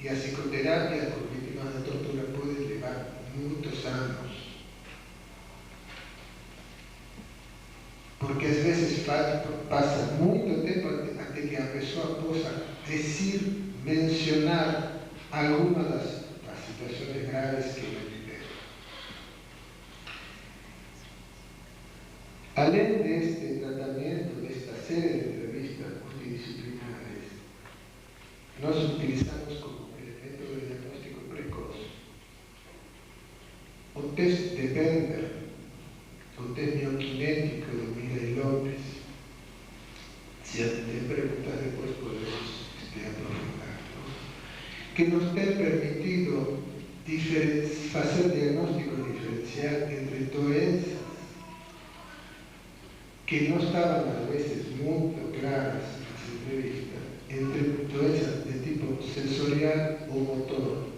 E a psicoterapia com vítimas da tortura pode levar muitos anos. Porque às vezes passa muito tempo até que a pessoa possa dizer, mencionar alguma das situações graves que ele viveu. Além deste tratamento, desta série de entrevistas multidisciplinares, nós utilizamos como elemento de diagnóstico precoce o teste de Bender, o teste bioquinético de Miguel López. Se tem perguntas, depois podemos aprofundar. Que nos tem permitido fazer diagnóstico diferencial entre doenças que não estavam, às vezes, muito claras nas entrevistas, entre doenças de tipo sensorial ou motor,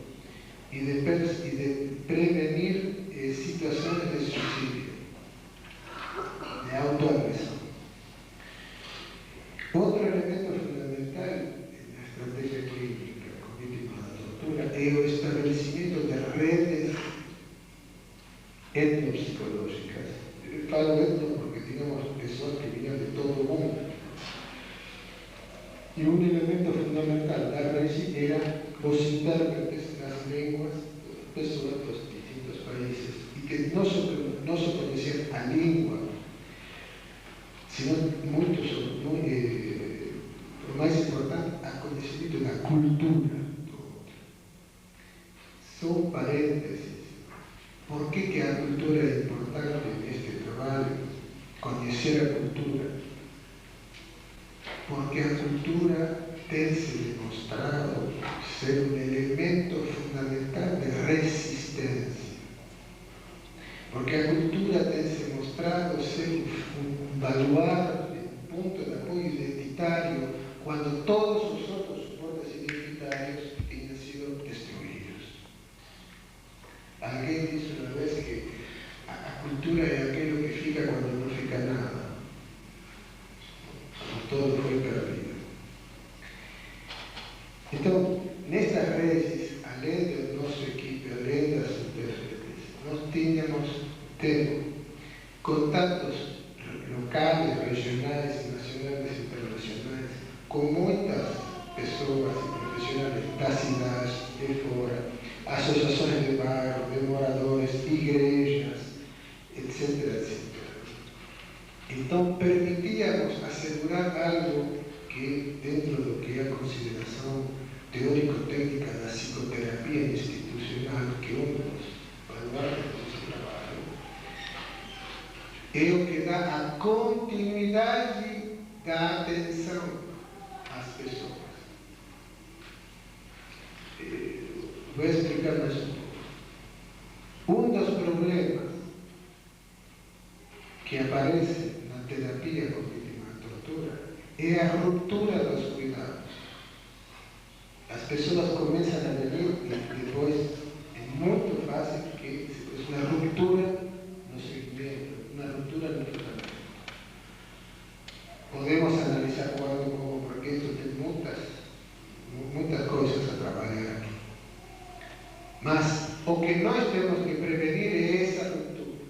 Y un elemento fundamental da resi era los intérpretes, las lenguas, pessoas dos distintos países, y que no só conheciam a língua, sino lo más importante, a conhecimento da cultura. Son paréntesis. ¿Por qué que a cultura es importante en este trabajo? Conocer a cultura. Porque a cultura tem se demonstrado ser un elemento fundamental de resistencia. Porque a cultura tem se mostrado ser un baluarte, un punto de apoyo identitario, cuando todos los otros soportes identitarios han sido destruidos. Alguien dice una vez que a cultura es aquello que fica cuando no fica nada. Todo foi perdido. Então, nestas redes, além do nosso equipe, além das intérpretes, nós tínhamos contatos locais, regionais, nacionais e internacionais com muitas pessoas e profissionais das cidades de fora, associações de bairro, de moradores, igrejas, etc, etc. Então, permitíamos assegurar algo que, dentro do que é a consideração teórico-técnica da psicoterapia institucional, que é um dos baluartes do nosso trabalho, é o que dá a continuidade da atenção às pessoas. Vou explicar mais um pouco. Um dos problemas que aparece na terapia com vítima de tortura é a ruptura dos cuidados. As pessoas começam a venir e depois é muito fácil que é uma ruptura no segmento, uma ruptura no tratamento. Podemos analisar quando, como, porque isso tem muitas coisas a trabalhar aqui. Mas o que nós temos que prevenir é essa ruptura.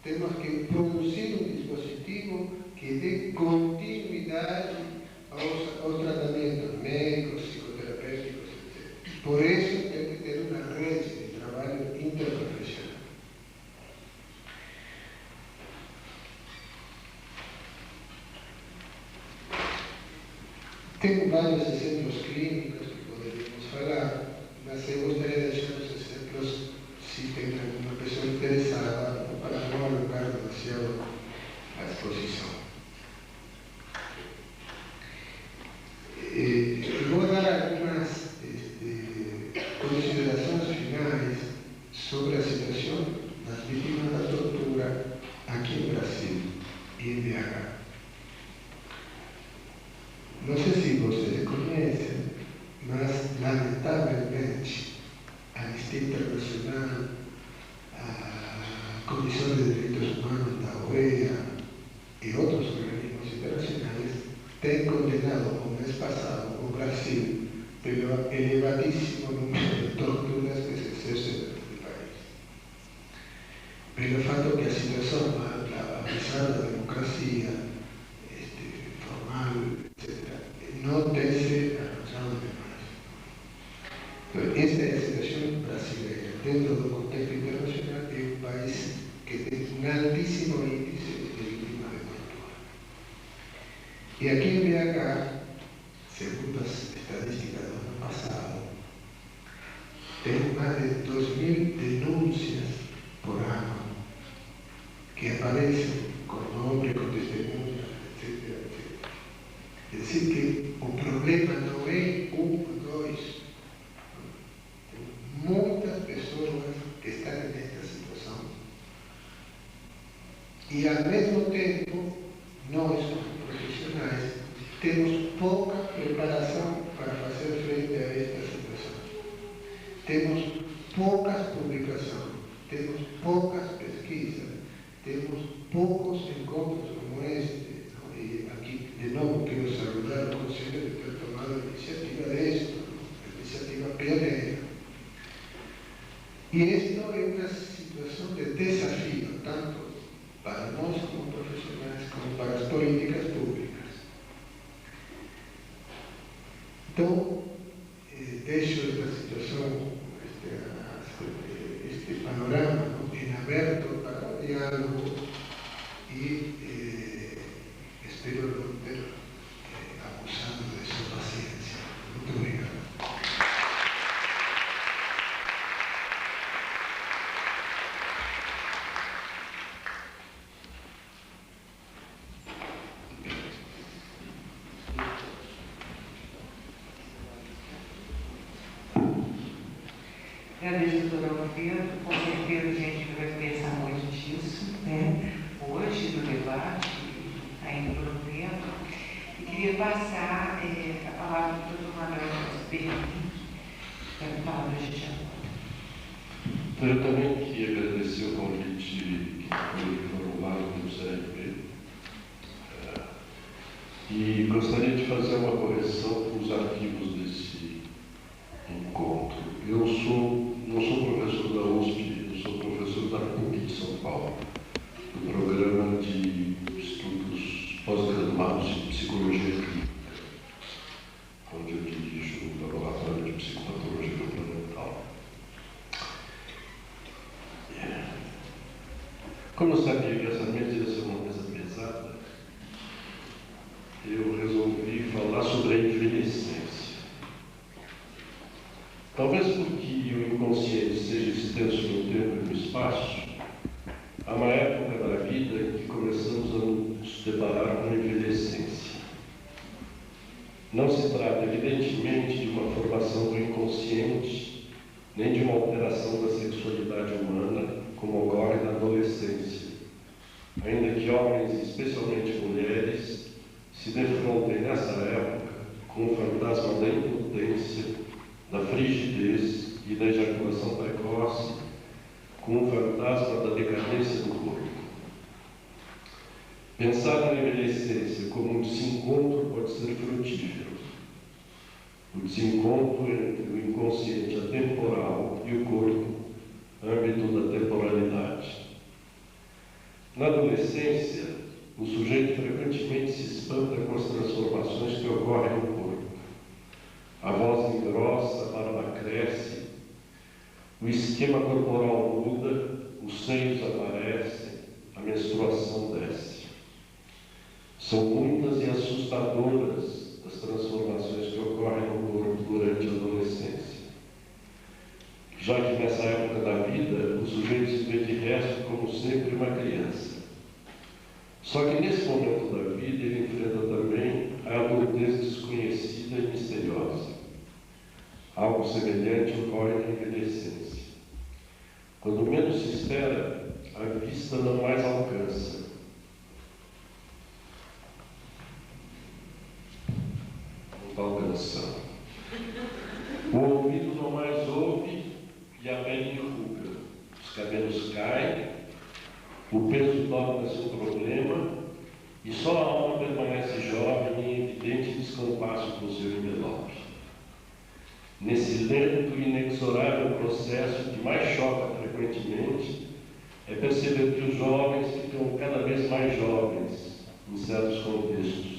Temos que produzir um dispositivo que dê continuidade aos tratamentos médicos, psicoterapêuticos, etc. Por isso tem que ter uma rede de trabalho interprofissional. Tem vários exemplos clínicos que poderíamos falar, mas eu gostaria de deixar os exemplos se tem alguma pessoa interessada, para não alocar demasiado a exposição. Vou dar algumas considerações finais sobre a situação das vítimas da tortura aqui no Brasil e em BH. Não sei se vocês conhecem, mas lamentavelmente a Anistia Internacional, a Comissão de Direitos Humanos da OEA e outros organismos internacionais têm condenado o mês passado o Brasil pelo elevadíssimo número de torturas que se exercem no país. Pelo fato que a situação, apesar da democracia formal, etc., não tem se avançado demais. Então, esta é a situação brasileira. Dentro do contexto internacional, é um país que tem um altíssimo índice de vítimas de tortura. E aqui em BH, segundo as estatísticas do ano passado, tem mais de 2.000 denúncias por ano que aparecem com nome, com testemunha, etc, etc. É dizer que o problema não é um ou dois. Tem muitas pessoas que estão nesta situação. E, ao mesmo tempo, nós, como profissionais, temos pouca preparação para fazer frente a esta situação. Temos poucas publicações, temos poucas pesquisas, temos poucos encontros como este. E aqui, de novo, quero saudar o Conselho de ter tomado a iniciativa desta, a iniciativa pioneira. E esta é uma situação de desafio, tanto para nós como profissionais, como para as políticas públicas. Então, deixo esta situação, este panorama, ¿no?, en aberto para o diálogo e espero não ter abusado de sua paciência. Muito obrigado.
Agradeço, doutora Alfredo. Com certeza a gente vai pensar muito disso, né? Hoje, no debate, ainda por um tempo. E queria passar a palavra para o doutor Manuel Berlim, para a palavra de Jean.
Eu também queria agradecer o convite que foi formulado pelo CRP. E gostaria de fazer uma correção com os arquivos desse encontro. Eu não sou professor da USP, eu sou professor da PUC de São Paulo, do programa de estudos pós-graduados em psicologia clínica, onde eu dirijo o laboratório de psicopatologia complementar. Como eu sabia que essa mesa ia ser uma mesa pesada, eu resolvi falar sobre a envelhecência. Talvez porque o inconsciente seja extenso no tempo e no espaço, há uma época da vida em que começamos a nos deparar com a envelhecência. Não se trata, evidentemente, de uma formação do inconsciente, nem de uma alteração da sexualidade humana, como ocorre na adolescência, ainda que homens, especialmente mulheres, se defrontem nessa época com o fantasma da impotência, da frigidez e da ejaculação precoce, com o fantasma da decadência do corpo. Pensar na envelhecência como um desencontro pode ser frutífero. O desencontro entre o inconsciente atemporal e o corpo, âmbito da temporalidade. Na adolescência, o sujeito frequentemente se espanta com as transformações que ocorrem no corpo. A voz engrossa, a barba cresce, o esquema corporal muda, os seios aparecem, a menstruação desce. São muitas e assustadoras as transformações que ocorrem no corpo durante a adolescência. Já que nessa época da vida, o sujeito se vê de resto como sempre uma criança. Só que nesse momento da vida ele enfrenta também a adultez desconhecida e misteriosa. Algo semelhante ocorre na envelhecência. Quando menos se espera, a vista não mais alcança. Não está alcançando. O ouvido não mais ouve e a pele enruga. Os cabelos caem, o peso torna-se um problema e só a alma permanece jovem em evidente descompasso com o seu envelope. Nesse lento e inexorável processo que mais choca frequentemente é perceber que os jovens ficam cada vez mais jovens em certos contextos.